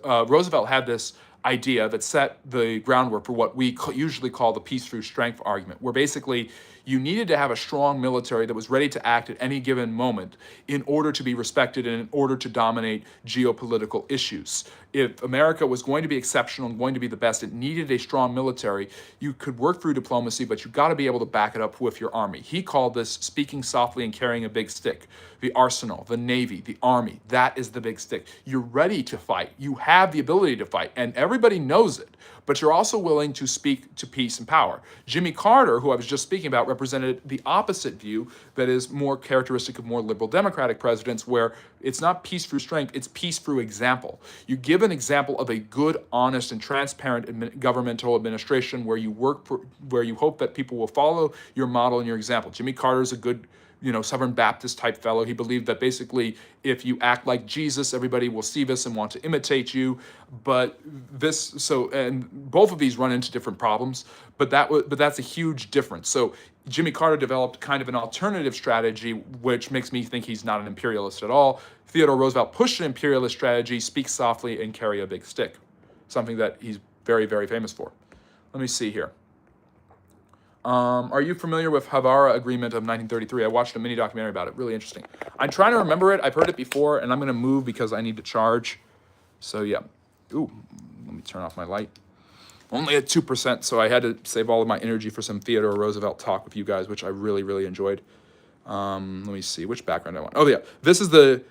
Roosevelt had this idea that set the groundwork for what we usually call the peace through strength argument, where basically you needed to have a strong military that was ready to act at any given moment in order to be respected and in order to dominate geopolitical issues. If America was going to be exceptional and going to be the best, it needed a strong military. You could work through diplomacy, but you got to be able to back it up with your army. He called this speaking softly and carrying a big stick. The arsenal, the Navy, the Army, that is the big stick. You're ready to fight. You have the ability to fight, and everybody knows it, but you're also willing to speak to peace and power. Jimmy Carter, who I was just speaking about, represented the opposite view that is more characteristic of more liberal democratic presidents, where it's not peace through strength, it's peace through example. You give an example of a good, honest, and transparent governmental administration where you where you hope that people will follow your model and your example. Jimmy Carter is a good, Southern Baptist type fellow. He believed that basically if you act like Jesus, everybody will see this and want to imitate you. But and both of these run into different problems, but that's a huge difference. So Jimmy Carter developed kind of an alternative strategy, which makes me think he's not an imperialist at all. Theodore Roosevelt pushed an imperialist strategy: speak softly and carry a big stick, something that he's very, very famous for. Let me see here. Are you familiar with Havara Agreement of 1933? I watched a mini documentary about it. Really interesting. I'm trying to remember it. I've heard it before, and I'm going to move because I need to charge. So yeah. Ooh, let me turn off my light. Only at 2%, so I had to save all of my energy for some Theodore Roosevelt talk with you guys, which I really, really enjoyed. Let me see which background I want. Oh yeah, this is the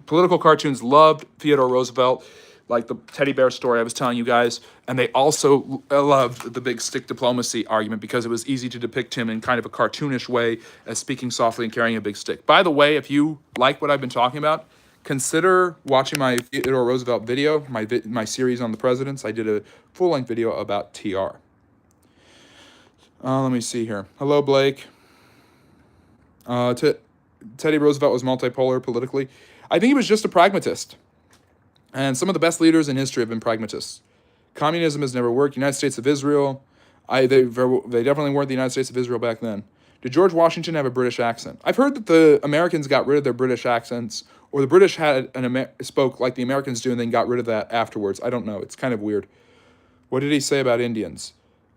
political cartoons loved Theodore Roosevelt, like the teddy bear story I was telling you guys, and they also loved the big stick diplomacy argument because it was easy to depict him in kind of a cartoonish way as speaking softly and carrying a big stick. By the way, if you like what I've been talking about, consider watching my Theodore Roosevelt video, my series on the presidents. I did a full-length video about TR. Let me see here. Hello, Blake. Teddy Roosevelt was multipolar politically. I think he was just a pragmatist. And some of the best leaders in history have been pragmatists. Communism has never worked. United States of Israel, they definitely weren't the United States of Israel back then. Did George Washington have a British accent? I've heard that the Americans got rid of their British accents, or the British spoke like the Americans do and then got rid of that afterwards. I don't know. It's kind of weird. What did he say about Indians?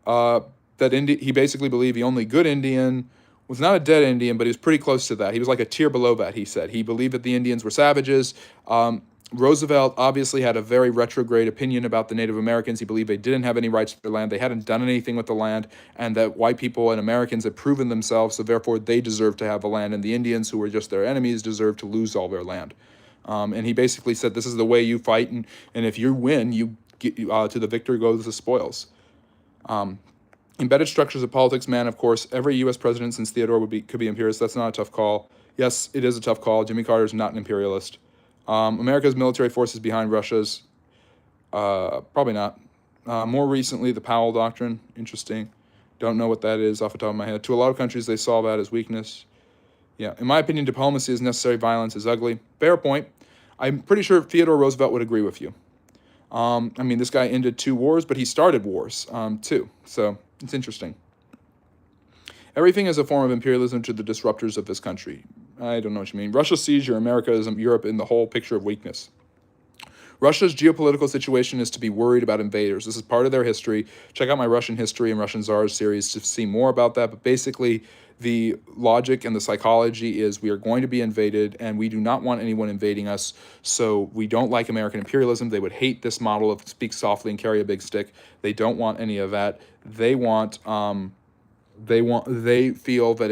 He basically believed the only good Indian was not a dead Indian, but he was pretty close to that. He was like a tier below that, he said. He believed that the Indians were savages. Roosevelt obviously had a very retrograde opinion about the Native Americans. He believed they didn't have any rights to their land. They hadn't done anything with the land, and that white people and Americans had proven themselves, so therefore they deserved to have the land, and the Indians, who were just their enemies, deserved to lose all their land. And he basically said, this is the way you fight, and if you win, you get to the victor goes the spoils. Embedded structures of politics, man, of course, every U.S. president since Theodore could be imperialist. That's not a tough call. Yes, it is a tough call. Jimmy Carter is not an imperialist. America's military forces behind Russia's, probably not. More recently, the Powell Doctrine, interesting. Don't know what that is off the top of my head. To a lot of countries, they saw that as weakness. Yeah, in my opinion, diplomacy is necessary, violence is ugly. Fair point. I'm pretty sure Theodore Roosevelt would agree with you. I mean, this guy ended 2 wars, but he started wars, too. So it's interesting. Everything is a form of imperialism to the disruptors of this country. I don't know what you mean. Russia sees America as Europe in the whole picture of weakness. Russia's geopolitical situation is to be worried about invaders. This is part of their history. Check out my Russian history and Russian Tsars series to see more about that. But basically, the logic and the psychology is we are going to be invaded, and we do not want anyone invading us. So we don't like American imperialism. They would hate this model of speak softly and carry a big stick. They don't want any of that. They feel that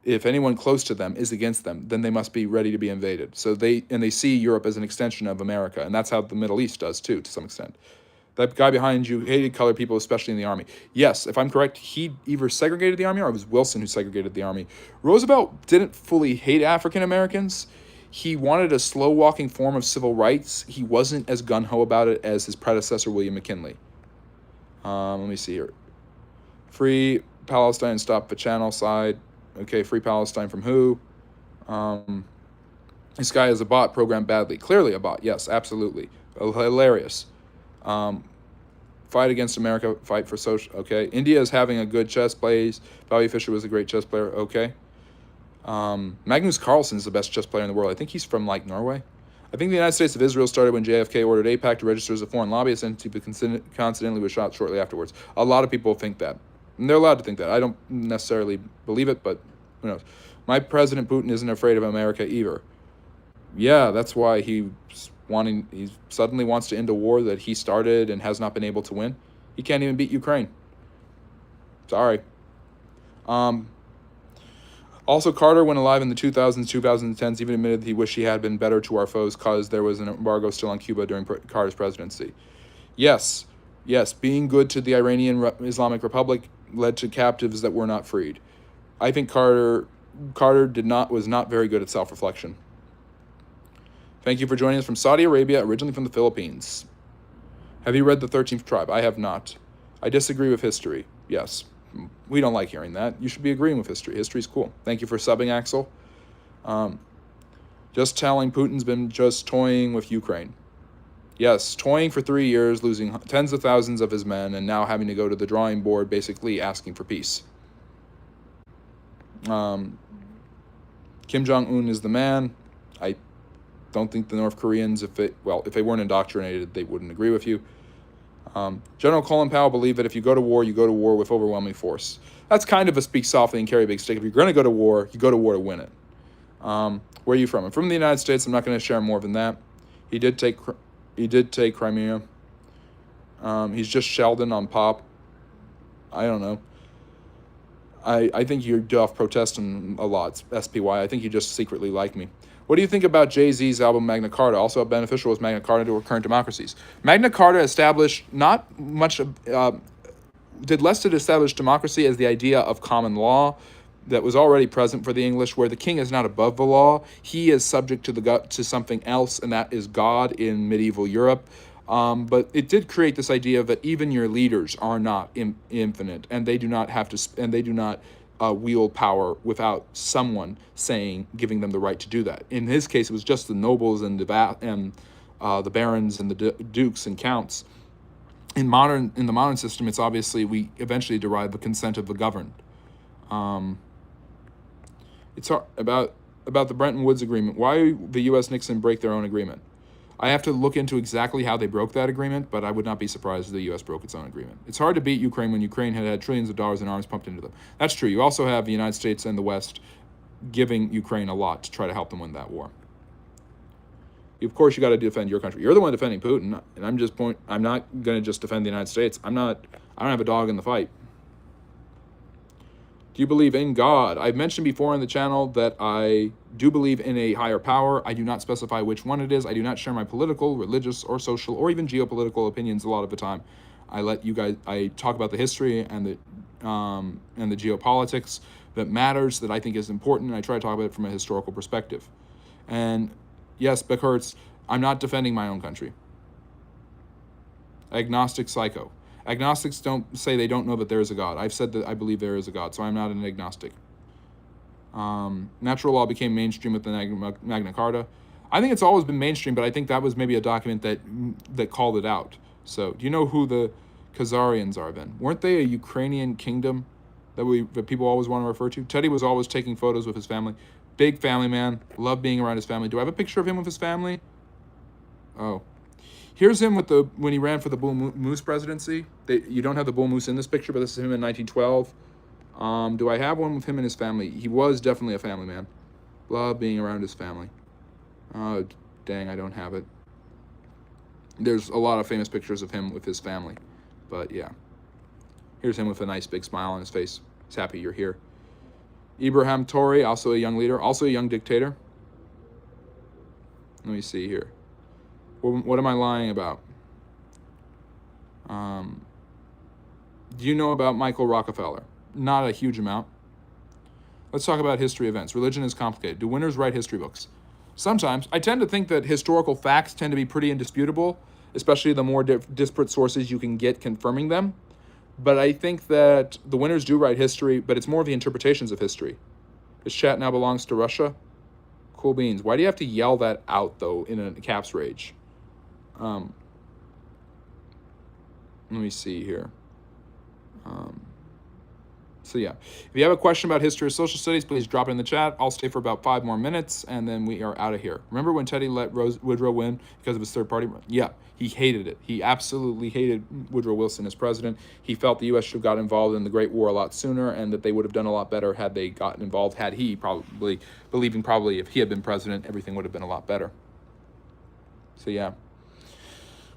if anyone close to them is against them, then they must be ready to be invaded. So they see Europe as an extension of America, and that's how the Middle East does too, to some extent. That guy behind you hated colored people, especially in the army. Yes, if I'm correct, he either segregated the army or it was Wilson who segregated the army. Roosevelt didn't fully hate African Americans. He wanted a slow-walking form of civil rights. He wasn't as gung-ho about it as his predecessor, William McKinley. Let me see here. Free Palestine, stop the channel side. Okay, free Palestine from who? This guy is a bot programmed badly. Clearly a bot. Yes, absolutely. Hilarious. Fight against America. Fight for social. Okay. India is having a good chess plays. Bobby Fischer was a great chess player. Okay. Magnus Carlsen is the best chess player in the world. I think he's from like Norway. I think the United States of Israel started when JFK ordered AIPAC to register as a foreign lobbyist entity, but coincidentally was shot shortly afterwards. A lot of people think that. And they're allowed to think that. I don't necessarily believe it, but who knows. My President Putin isn't afraid of America either. Yeah, that's why he suddenly wants to end a war that he started and has not been able to win. He can't even beat Ukraine. Sorry. Also, Carter, when alive in the 2000s, 2010s, even admitted he wished he had been better to our foes because there was an embargo still on Cuba during Carter's presidency. Yes, being good to the Iranian Islamic Republic led to captives that were not freed. I think Carter was not very good at self-reflection. Thank you for joining us from Saudi Arabia, originally from the Philippines. Have you read The 13th Tribe? I have not. I disagree with history. Yes. We don't like hearing that. You should be agreeing with history. History's cool. Thank you for subbing, Axel. Just telling Putin's been just toying with Ukraine. Yes, toying for 3 years, losing tens of thousands of his men, and now having to go to the drawing board, basically asking for peace. Kim Jong-un is the man. I don't think the North Koreans, if they weren't indoctrinated, they wouldn't agree with you. General Colin Powell believed that if you go to war with overwhelming force. That's kind of a speak softly and carry a big stick. If you're going to go to war, you go to war to win it. Where are you from? I'm from the United States. I'm not going to share more than that. He did take Crimea. He's just Sheldon on pop. I don't know. I think you're off protesting a lot, SPY. I think you just secretly like me. What do you think about Jay-Z's album Magna Carta? Also, how beneficial was Magna Carta to our current democracies? Magna Carta established did less to establish democracy as the idea of common law that was already present for the English, where the king is not above the law. He is subject to something else, and that is God in medieval Europe. But it did create this idea that even your leaders are not infinite, and they do not wield power without someone giving them the right to do that. In his case, it was just the nobles and the barons and the dukes and counts. In the modern system, it's obviously we eventually derive the consent of the governed. It's about the Bretton Woods Agreement. Why the U.S. Nixon break their own agreement? I have to look into exactly how they broke that agreement, but I would not be surprised if the U.S. broke its own agreement. It's hard to beat Ukraine when Ukraine had trillions of dollars in arms pumped into them. That's true. You also have the United States and the West giving Ukraine a lot to try to help them win that war. Of course, you got to defend your country. You're the one defending Putin, and I'm not going to just defend the United States. I don't have a dog in the fight. Do you believe in God? I've mentioned before on the channel that I do believe in a higher power. I do not specify which one it is. I do not share my political, religious, or social, or even geopolitical opinions a lot of the time. I talk about the history and the geopolitics that matters, that I think is important, and I try to talk about it from a historical perspective. And yes, Beckhurst, I'm not defending my own country. Agnostic psycho. Agnostics don't say they don't know that there is a God. I've said that I believe there is a God, so I'm not an agnostic. Natural law became mainstream with the Magna Carta. I think it's always been mainstream, but I think that was maybe a document that called it out. So, do you know who the Khazarians are then? Weren't they a Ukrainian kingdom that people always want to refer to? Teddy was always taking photos with his family. Big family man, loved being around his family. Do I have a picture of him with his family? Oh. Here's him when he ran for the Bull Moose presidency. You don't have the Bull Moose in this picture, but this is him in 1912. Do I have one with him and his family? He was definitely a family man. Loved being around his family. Oh, dang, I don't have it. There's a lot of famous pictures of him with his family. But yeah. Here's him with a nice big smile on his face. He's happy you're here. Ibrahim Traoré, also a young leader, also a young dictator. Let me see here. What am I lying about? Do you know about Michael Rockefeller? Not a huge amount. Let's talk about history events. Religion is complicated. Do winners write history books? Sometimes. I tend to think that historical facts tend to be pretty indisputable, especially the more disparate sources you can get confirming them. But I think that the winners do write history, but it's more of the interpretations of history. This chat now belongs to Russia. Cool beans. Why do you have to yell that out, though, in a caps rage? Let me see here. So yeah, if you have a question about history or social studies, please drop it in the chat. I'll stay for about 5 more minutes, and then we are out of here. Remember when Teddy let Woodrow win because of his third party? Yeah, he hated it. He absolutely hated Woodrow Wilson as president. He felt the U.S. should have gotten involved in the Great War a lot sooner, and that they would have done a lot better had they gotten involved. Had he probably if he had been president, everything would have been a lot better. So yeah,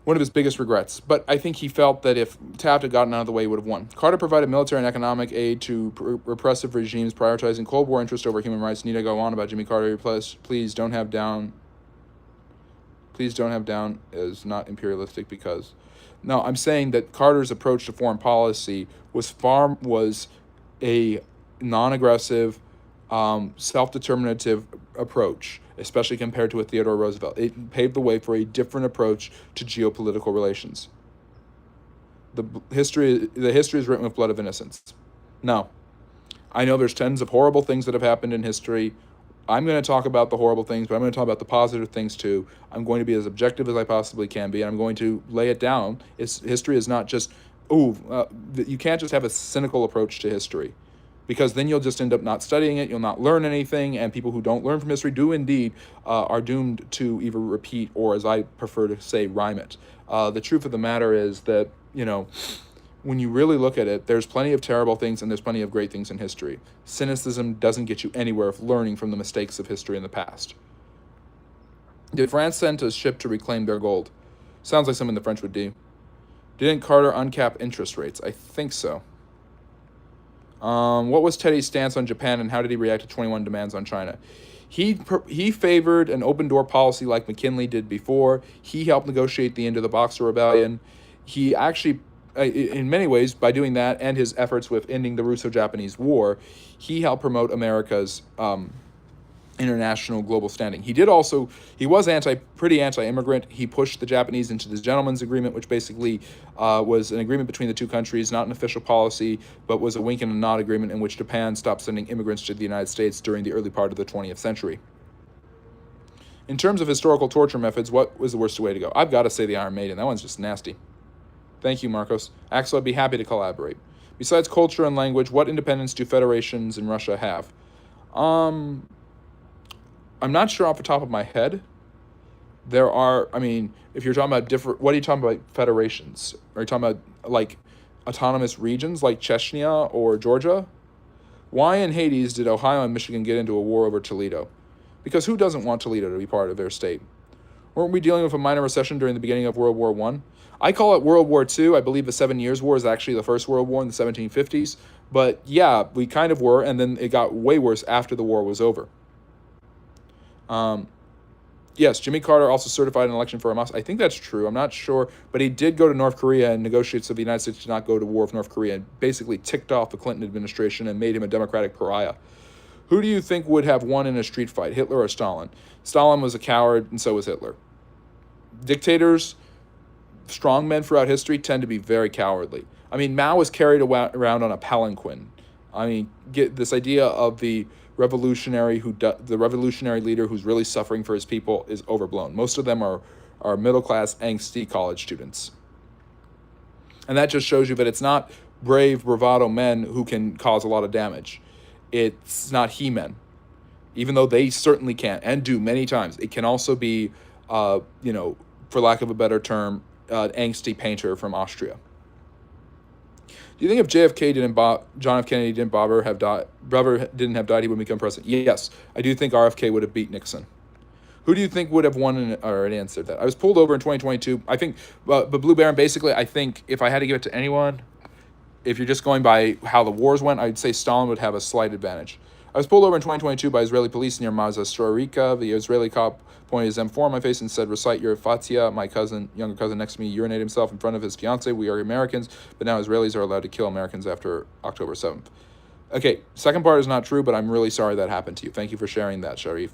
one of his biggest regrets. But I think he felt that if Taft had gotten out of the way, he would have won. Carter provided military and economic aid to repressive regimes, prioritizing Cold War interest over human rights. Need to go on about Jimmy Carter. Please don't have down. Please don't have down as not imperialistic because. No, I'm saying that Carter's approach to foreign policy was a non-aggressive, self-determinative approach, especially compared to a Theodore Roosevelt. It paved the way for a different approach to geopolitical relations. The history is written with blood of innocence. No. I know there's tons of horrible things that have happened in history. I'm going to talk about the horrible things, but I'm going to talk about the positive things too. I'm going to be as objective as I possibly can be, and I'm going to lay it down. History is not just, you can't just have a cynical approach to history, because then you'll just end up not studying it, you'll not learn anything, and people who don't learn from history do indeed are doomed to either repeat or, as I prefer to say, rhyme it. The truth of the matter is that, when you really look at it, there's plenty of terrible things and there's plenty of great things in history. Cynicism doesn't get you anywhere of learning from the mistakes of history in the past. Did France send a ship to reclaim their gold? Sounds like something the French would do. Didn't Carter uncap interest rates? I think so. What was Teddy's stance on Japan, and how did he react to 21 demands on China? He favored an open door policy like McKinley did before. He helped negotiate the end of the Boxer Rebellion. He actually, in many ways, by doing that and his efforts with ending the Russo-Japanese War, he helped promote America's international global standing. He was pretty anti-immigrant. He pushed the Japanese into the Gentleman's Agreement, which basically was an agreement between the two countries, not an official policy, but was a wink and a nod agreement in which Japan stopped sending immigrants to the United States during the early part of the 20th century. In terms of historical torture methods, what was the worst way to go? I've got to say the Iron Maiden. That one's just nasty. Thank you, Marcos. Axel, I'd be happy to collaborate. Besides culture and language, what independence do federations in Russia have? I'm not sure off the top of my head. There are, if you're talking about what are you talking about, federations? Are you talking about, like, autonomous regions like Chechnya or Georgia? Why in Hades did Ohio and Michigan get into a war over Toledo? Because who doesn't want Toledo to be part of their state? Weren't we dealing with a minor recession during the beginning of World War I? I call it World War II. I believe the 7 Years' War is actually the first World War in the 1750s. But yeah, we kind of were, and then it got way worse after the war was over. Yes, Jimmy Carter also certified an election for Hamas. I think that's true. I'm not sure. But he did go to North Korea and negotiate so the United States did not go to war with North Korea, and basically ticked off the Clinton administration and made him a Democratic pariah. Who do you think would have won in a street fight, Hitler or Stalin? Stalin was a coward, and so was Hitler. Dictators, strong men throughout history, tend to be very cowardly. Mao was carried around on a palanquin. Get this idea of the revolutionary leader who's really suffering for his people is overblown. Most of them are middle-class, angsty college students. And that just shows you that it's not brave, bravado men who can cause a lot of damage. It's not he-men, even though they certainly can and do many times. It can also be, for lack of a better term, angsty painter from Austria. Do you think if John F. Kennedy didn't have died, he would become president? Yes, I do think RFK would have beat Nixon. Who do you think would have won? I already answered that. I was pulled over in 2022. I think, but Blue Baron, basically, I think if I had to give it to anyone, if you're just going by how the wars went, I'd say Stalin would have a slight advantage. I was pulled over in 2022 by Israeli police near Mazar-Sharika. The Israeli cop pointed his M4 in my face and said, "Recite your Fatiha." My younger cousin next to me urinated himself in front of his fiancée. We are Americans, but now Israelis are allowed to kill Americans after October 7th. Okay, second part is not true, but I'm really sorry that happened to you. Thank you for sharing that, Sharif.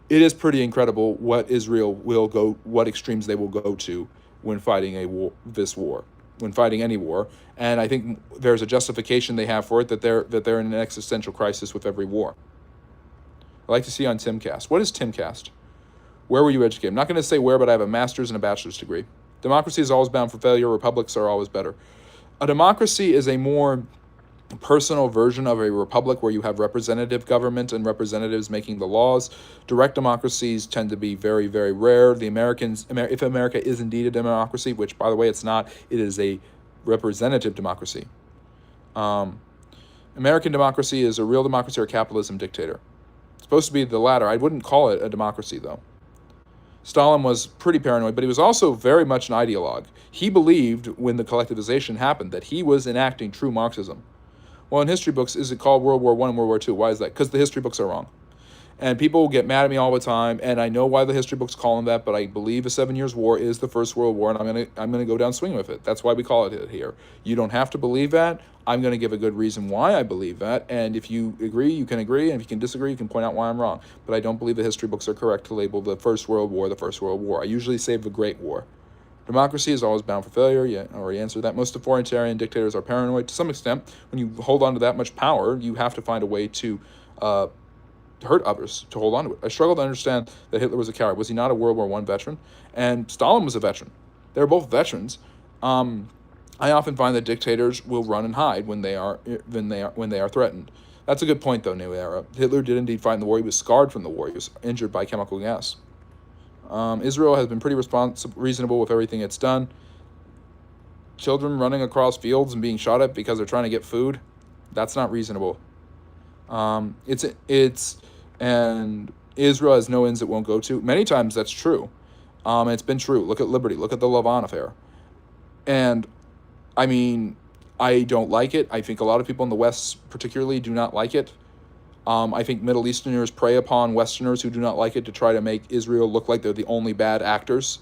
it is pretty incredible what Israel will go, what extremes they will go to when fighting a war, this war, when fighting any war. And I think there's a justification they have for it, that they're in an existential crisis with every war. I like to see on Timcast. What is Timcast? Where were you educated? I'm not going to say where, but I have a master's and a bachelor's degree. Democracy is always bound for failure. Republics are always better. A democracy is a more personal version of a republic where you have representative government and representatives making the laws. Direct democracies tend to be very, very rare. If America is indeed a democracy, which, by the way, it's not, it is a representative democracy. American democracy is a real democracy or a capitalism dictator. It's supposed to be the latter. I wouldn't call it a democracy, though. Stalin was pretty paranoid, but he was also very much an ideologue. He believed, when the collectivization happened, that he was enacting true Marxism. Well, in history books, is it called World War I and World War II? Why is that? Because the history books are wrong. And people get mad at me all the time, and I know why the history books call them that, but I believe the 7 Years' War is the First World War, and I'm gonna go down swinging with it. That's why we call it here. You don't have to believe that. I'm going to give a good reason why I believe that, and if you agree, you can agree, and if you can disagree, you can point out why I'm wrong. But I don't believe the history books are correct to label the First World War the First World War. I usually say the Great War. Democracy is always bound for failure. Yeah, I already answered that. Most authoritarian dictators are paranoid to some extent. When you hold on to that much power, you have to find a way to hurt others to hold on to it. I struggle to understand that Hitler was a coward. Was he not a World War I veteran? And Stalin was a veteran. They were both veterans. I often find that dictators will run and hide when they are threatened. That's a good point, though, New Era. Hitler did indeed fight in the war. He was scarred from the war. He was injured by chemical gas. Israel has been pretty reasonable with everything it's done. Children running across fields and being shot at because they're trying to get food, that's not reasonable. And Israel has no ends it won't go to. Many times that's true. And it's been true. Look at Liberty. Look at the Lavon affair. And I mean, I don't like it. I think a lot of people in the West particularly do not like it. I think Middle Easterners prey upon Westerners who do not like it to try to make Israel look like they're the only bad actors,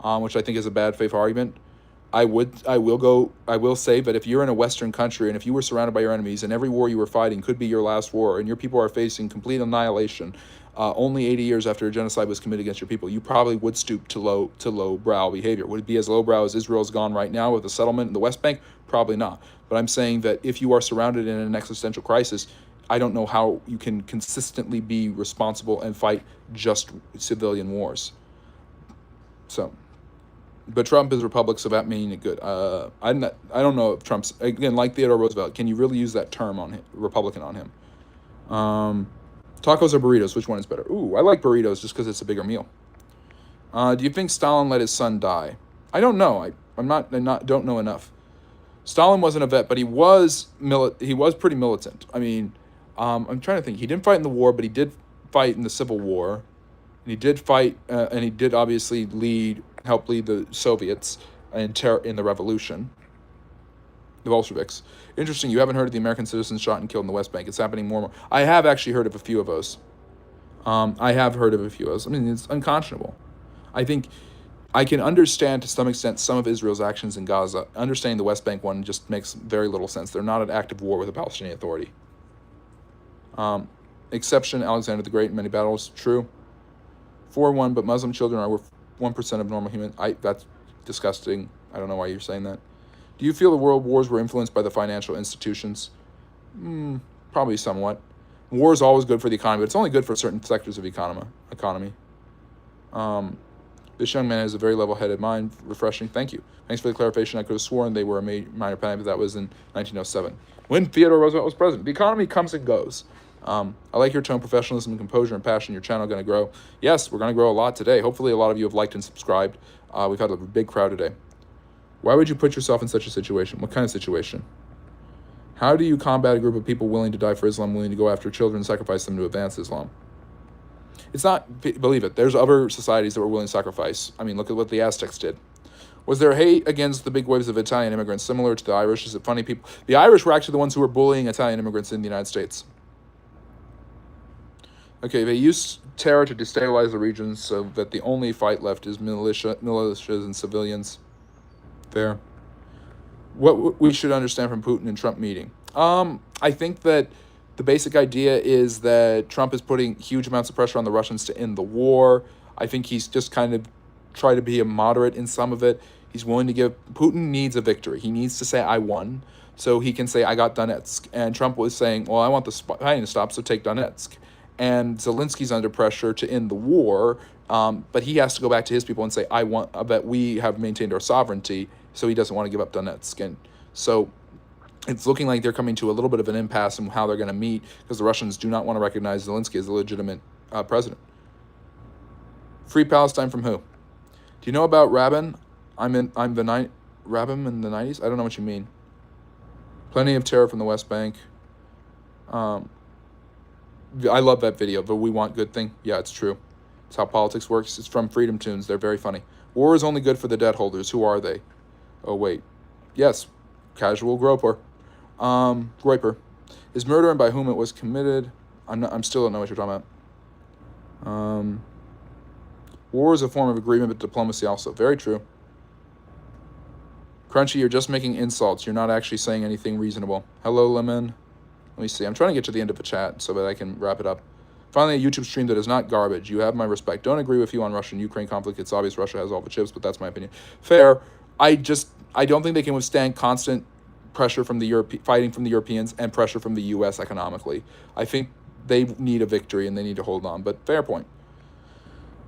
which I think is a bad faith argument. I will say that if you're in a Western country and if you were surrounded by your enemies and every war you were fighting could be your last war and your people are facing complete annihilation, only 80 years after a genocide was committed against your people, you probably would stoop to low-brow behavior. Would it be as lowbrow as Israel's gone right now with the settlement in the West Bank? Probably not. But I'm saying that if you are surrounded in an existential crisis, I don't know how you can consistently be responsible and fight just civilian wars. So, but Trump is Republic, so that means it good. I don't know if Trump's, again, like Theodore Roosevelt, can you really use that term on him, Republican on him? Tacos or burritos, which one is better? Ooh, I like burritos just because it's a bigger meal. Do you think Stalin let his son die? I don't know. Don't know enough. Stalin wasn't a vet, but he was pretty militant. I mean, I'm trying to think. He didn't fight in the war, but he did fight in the Civil War. And he did fight, and he did obviously help lead the Soviets in the revolution, the Bolsheviks. Interesting, you haven't heard of the American citizens shot and killed in the West Bank. It's happening more and more. I have actually heard of a few of those. I mean, it's unconscionable. I think I can understand to some extent some of Israel's actions in Gaza. Understanding the West Bank one just makes very little sense. They're not at active war with the Palestinian Authority. Exception, Alexander the Great in many battles. True. 4-1, but Muslim children are 1% of normal humans. That's disgusting. I don't know why you're saying that. Do you feel the world wars were influenced by the financial institutions? Probably somewhat. War is always good for the economy, but it's only good for certain sectors of economy. This young man has a very level-headed mind. Refreshing. Thank you. Thanks for the clarification. I could have sworn they were a minor penalty, but that was in 1907, when Theodore Roosevelt was president. The economy comes and goes. I like your tone, professionalism, and composure and passion. Your channel going to grow. Yes, we're going to grow a lot today. Hopefully a lot of you have liked and subscribed. We've had a big crowd today. Why would you put yourself in such a situation? What kind of situation? How do you combat a group of people willing to die for Islam, willing to go after children and sacrifice them to advance Islam? It's not, believe it, there's other societies that were willing to sacrifice. I mean, look at what the Aztecs did. Was there hate against the big waves of Italian immigrants similar to the Irish? Is it funny people? The Irish were actually the ones who were bullying Italian immigrants in the United States. Okay, they used terror to destabilize the region so that the only fight left is militias and civilians. Fair. What we should understand from Putin and Trump meeting. I think that The basic idea is that Trump is putting huge amounts of pressure on the Russians to end the war. I think he's just kind of tried to be a moderate in some of it. He's willing to give... Putin needs a victory. He needs to say, I won, so he can say, I got Donetsk. And Trump was saying, well, I want the fighting to stop, so take Donetsk. And Zelensky's under pressure to end the war, but he has to go back to his people and say, I want that we have maintained our sovereignty, so he doesn't want to give up Donetsk. And so it's looking like they're coming to a little bit of an impasse in how they're going to meet, because the Russians do not want to recognize Zelensky as a legitimate president. Free Palestine from who? Do you know about Rabin? Rabin in the 90s? I don't know what you mean. Plenty of terror from the West Bank. I love that video, but we want good thing. Yeah, it's true. It's how politics works. It's from Freedom Tunes. They're very funny. War is only good for the debt holders. Who are they? Oh, wait. Yes. Casual groper. Groiper. Is murder and by whom it was committed? I'm still don't know what you're talking about. War is a form of agreement, but diplomacy also. Very true. Crunchy, you're just making insults. You're not actually saying anything reasonable. Hello, Lemon. Let me see. I'm trying to get to the end of the chat so that I can wrap it up. Finally, a YouTube stream that is not garbage. You have my respect. Don't agree with you on Russian-Ukraine conflict. It's obvious Russia has all the chips, but that's my opinion. Fair. I don't think they can withstand constant pressure from the fighting from the Europeans and pressure from the U.S. economically. I think they need a victory and they need to hold on, but fair point.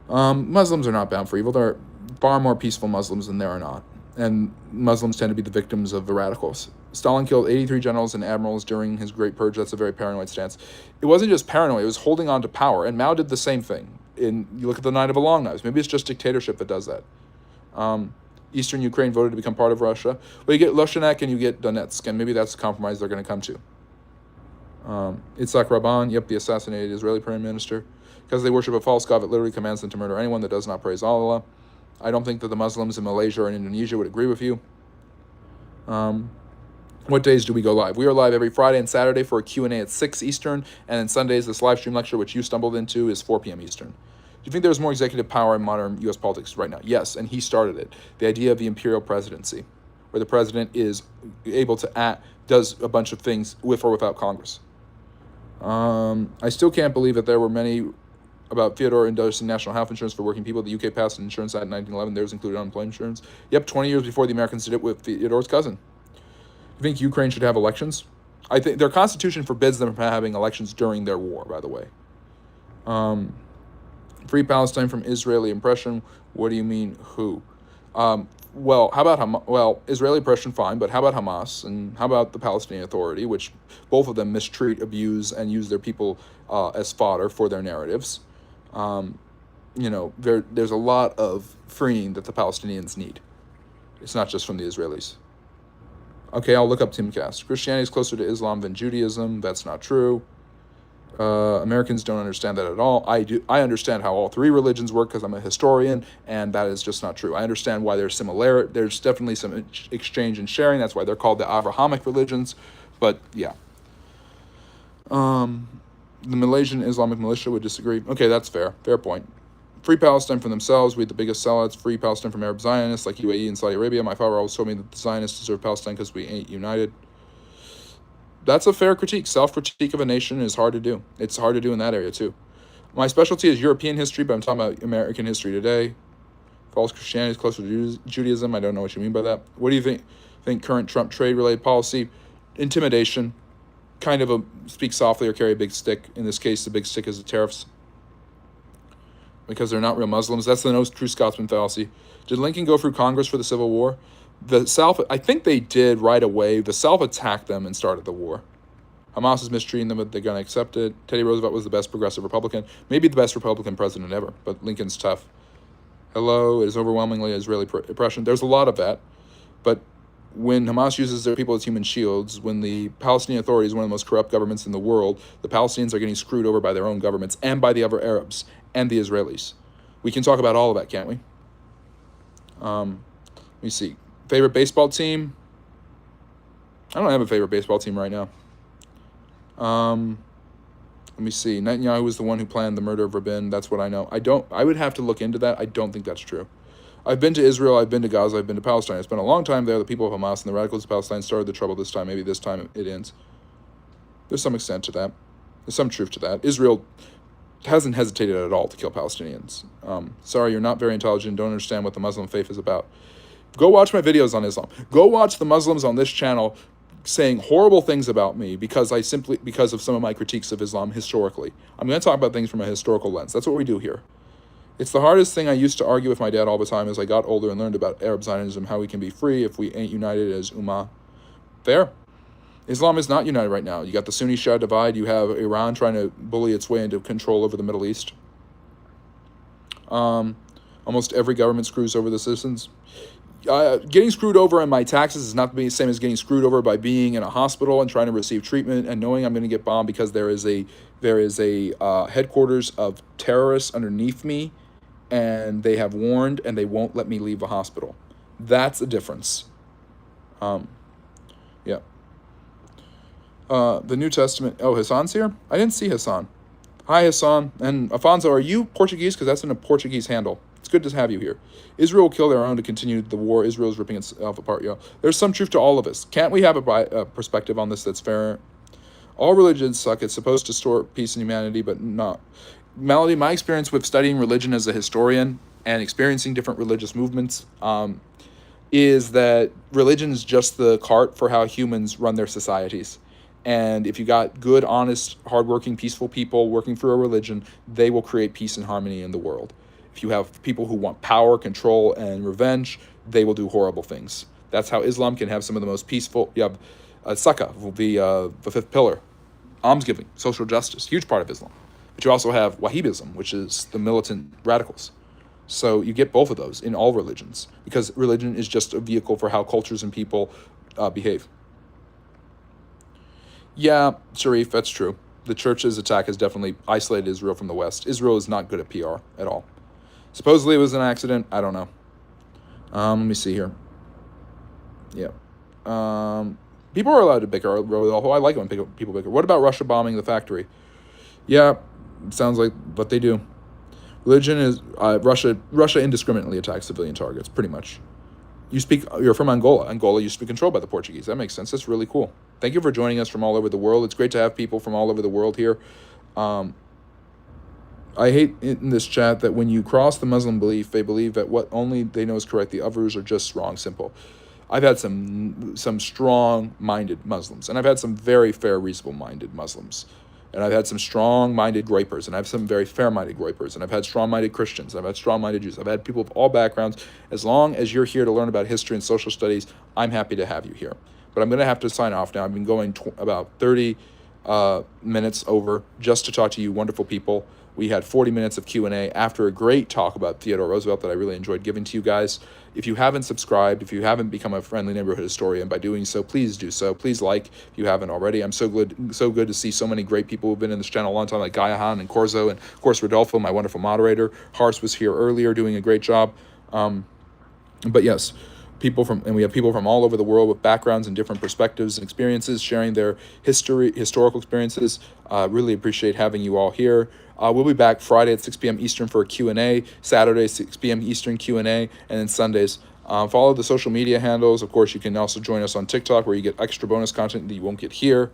Muslims are not bound for evil. There are far more peaceful Muslims than there are not. And Muslims tend to be the victims of the radicals. Stalin killed 83 generals and admirals during his Great Purge. That's a very paranoid stance. It wasn't just paranoid, it was holding on to power. And Mao did the same thing. You look at the Night of the Long Knives. Maybe it's just dictatorship that does that. Eastern Ukraine voted to become part of Russia. Well, you get Lushanek and you get Donetsk, and maybe that's the compromise they're going to come to. Itzhak Rabin, yep, the assassinated Israeli prime minister. Because they worship a false god that literally commands them to murder anyone that does not praise Allah. I don't think that the Muslims in Malaysia or in Indonesia would agree with you. What days do we go live? We are live every Friday and Saturday for a Q&A at 6 Eastern, and then Sundays, this live stream lecture, which you stumbled into, is 4 p.m. Eastern. Do you think there's more executive power in modern U.S. politics right now? Yes, and he started it. The idea of the Imperial presidency, where the president is able to act, does a bunch of things with or without Congress. I still can't believe that there were many about Theodore endorsing national health insurance for working people. The UK passed an insurance act in 1911. Theirs included unemployment insurance. Yep, 20 years before the Americans did it with Theodore's cousin. You think Ukraine should have elections? I think their constitution forbids them from having elections during their war, by the way. Free Palestine from Israeli oppression. What do you mean, who? Well, how about Hamas? Well, Israeli oppression, fine, but how about Hamas? And how about the Palestinian Authority, which both of them mistreat, abuse, and use their people as fodder for their narratives? There's a lot of freeing that the Palestinians need. It's not just from the Israelis. Okay, I'll look up Timcast. Christianity is closer to Islam than Judaism. That's not true. Americans don't understand that at all. I do. I understand how all three religions work because I'm a historian, and that is just not true. I understand why there's similarity. There's definitely some exchange and sharing. That's why they're called the Abrahamic religions. But yeah. The Malaysian Islamic militia would disagree. Okay, that's fair. Fair point. Free Palestine from themselves. We had the biggest sellouts. Free Palestine from Arab Zionists like UAE and Saudi Arabia. My father always told me that the Zionists deserve Palestine because we ain't united. That's a fair critique. Self-critique of a nation is hard to do. It's hard to do in that area, too. My specialty is European history, but I'm talking about American history today. False Christianity is closer to Judaism. I don't know what you mean by that. What do you think current Trump trade-related policy? Intimidation. Kind of speak softly or carry a big stick. In this case, the big stick is the tariffs. Because they're not real Muslims. That's the no true Scotsman fallacy. Did Lincoln go through Congress for the Civil War? The South, I think they did right away. The South attacked them and started the war. Hamas is mistreating them, but they're going to accept it. Teddy Roosevelt was the best progressive Republican. Maybe the best Republican president ever, but Lincoln's tough. Hello, it is overwhelmingly Israeli oppression. There's a lot of that. But when Hamas uses their people as human shields, when the Palestinian Authority is one of the most corrupt governments in the world, the Palestinians are getting screwed over by their own governments and by the other Arabs and the Israelis. We can talk about all of that, can't we? Let me see. Favorite baseball team? I don't have a favorite baseball team right now. Let me see. Netanyahu was the one who planned the murder of Rabin. That's what I know. I would have to look into that. I don't think that's true. I've been to Israel. I've been to Gaza. I've been to Palestine. I spent a long time there. The people of Hamas and the radicals of Palestine started the trouble this time. Maybe this time it ends. There's some extent to that. There's some truth to that. Israel hasn't hesitated at all to kill Palestinians. Sorry, you're not very intelligent, don't understand what the Muslim faith is about. Go watch my videos on Islam. Go watch the Muslims on this channel saying horrible things about me because of some of my critiques of Islam historically. I'm going to talk about things from a historical lens. That's what we do here. It's the hardest thing. I used to argue with my dad all the time as I got older and learned about Arab Zionism, how we can be free if we ain't united as Ummah. Fair. Islam is not united right now. You got the Sunni-Shia divide. You have Iran trying to bully its way into control over the Middle East. Almost every government screws over the citizens. Getting screwed over in my taxes is not the same as getting screwed over by being in a hospital and trying to receive treatment and knowing I'm going to get bombed because there is a headquarters of terrorists underneath me, and they have warned and they won't let me leave the hospital. That's a difference. Yeah. The New Testament. Oh, Hassan's here? I didn't see Hassan. Hi, Hassan. And Afonso, are you Portuguese? Because that's in a Portuguese handle. It's good to have you here. Israel will kill their own to continue the war. Israel is ripping itself apart. Yeah. There's some truth to all of this. Can't we have a perspective on this that's fair? All religions suck. It's supposed to store peace and humanity, but not. Melody, my experience with studying religion as a historian and experiencing different religious movements is that religion is just the cart for how humans run their societies. And if you got good, honest, hardworking, peaceful people working through a religion, they will create peace and harmony in the world. If you have people who want power, control, and revenge, they will do horrible things. That's how Islam can have some of the most peaceful. You have Sakah, the fifth pillar, almsgiving, social justice, huge part of Islam. But you also have Wahhabism, which is the militant radicals. So you get both of those in all religions because religion is just a vehicle for how cultures and people behave. Yeah, Sharif, that's true. The church's attack has definitely isolated Israel from the West. Israel is not good at PR at all. Supposedly it was an accident. I don't know. Let me see here. Yeah. People are allowed to bicker. I like it when people bicker. What about Russia bombing the factory? Yeah, it sounds like what they do. Religion is Russia indiscriminately attacks civilian targets, pretty much. You're from Angola. Angola used to be controlled by the Portuguese. That makes sense. That's really cool. Thank you for joining us from all over the world. It's great to have people from all over the world here. I hate in this chat that when you cross the Muslim belief, they believe that what only they know is correct. The others are just wrong, simple. I've had some strong-minded Muslims, and I've had some very fair, reasonable-minded Muslims. And I've had some strong-minded Groypers, and I have some very fair-minded Groypers, and I've had strong-minded Christians, and I've had strong-minded Jews. I've had people of all backgrounds. As long as you're here to learn about history and social studies, I'm happy to have you here. But I'm going to have to sign off now. I've been going about 30 minutes over just to talk to you wonderful people. We had 40 minutes of Q&A after a great talk about Theodore Roosevelt that I really enjoyed giving to you guys. If you haven't subscribed, if you haven't become a friendly neighborhood historian, by doing so, please do so. Please like if you haven't already. I'm so good to see so many great people who've been in this channel a long time, like Gayahan and Corzo, and of course Rodolfo, my wonderful moderator. Hars was here earlier doing a great job. But yes, we have people from all over the world with backgrounds and different perspectives and experiences sharing their historical experiences. Really appreciate having you all here. We'll be back Friday at 6 p.m. Eastern for a Q&A, Saturday 6 p.m. Eastern Q&A, and then Sundays. Follow the social media handles. Of course, you can also join us on TikTok where you get extra bonus content that you won't get here.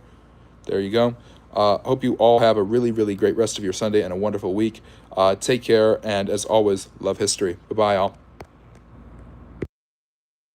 There you go. Hope you all have a really, really great rest of your Sunday and a wonderful week. Take care, and as always, love history. Bye-bye, all.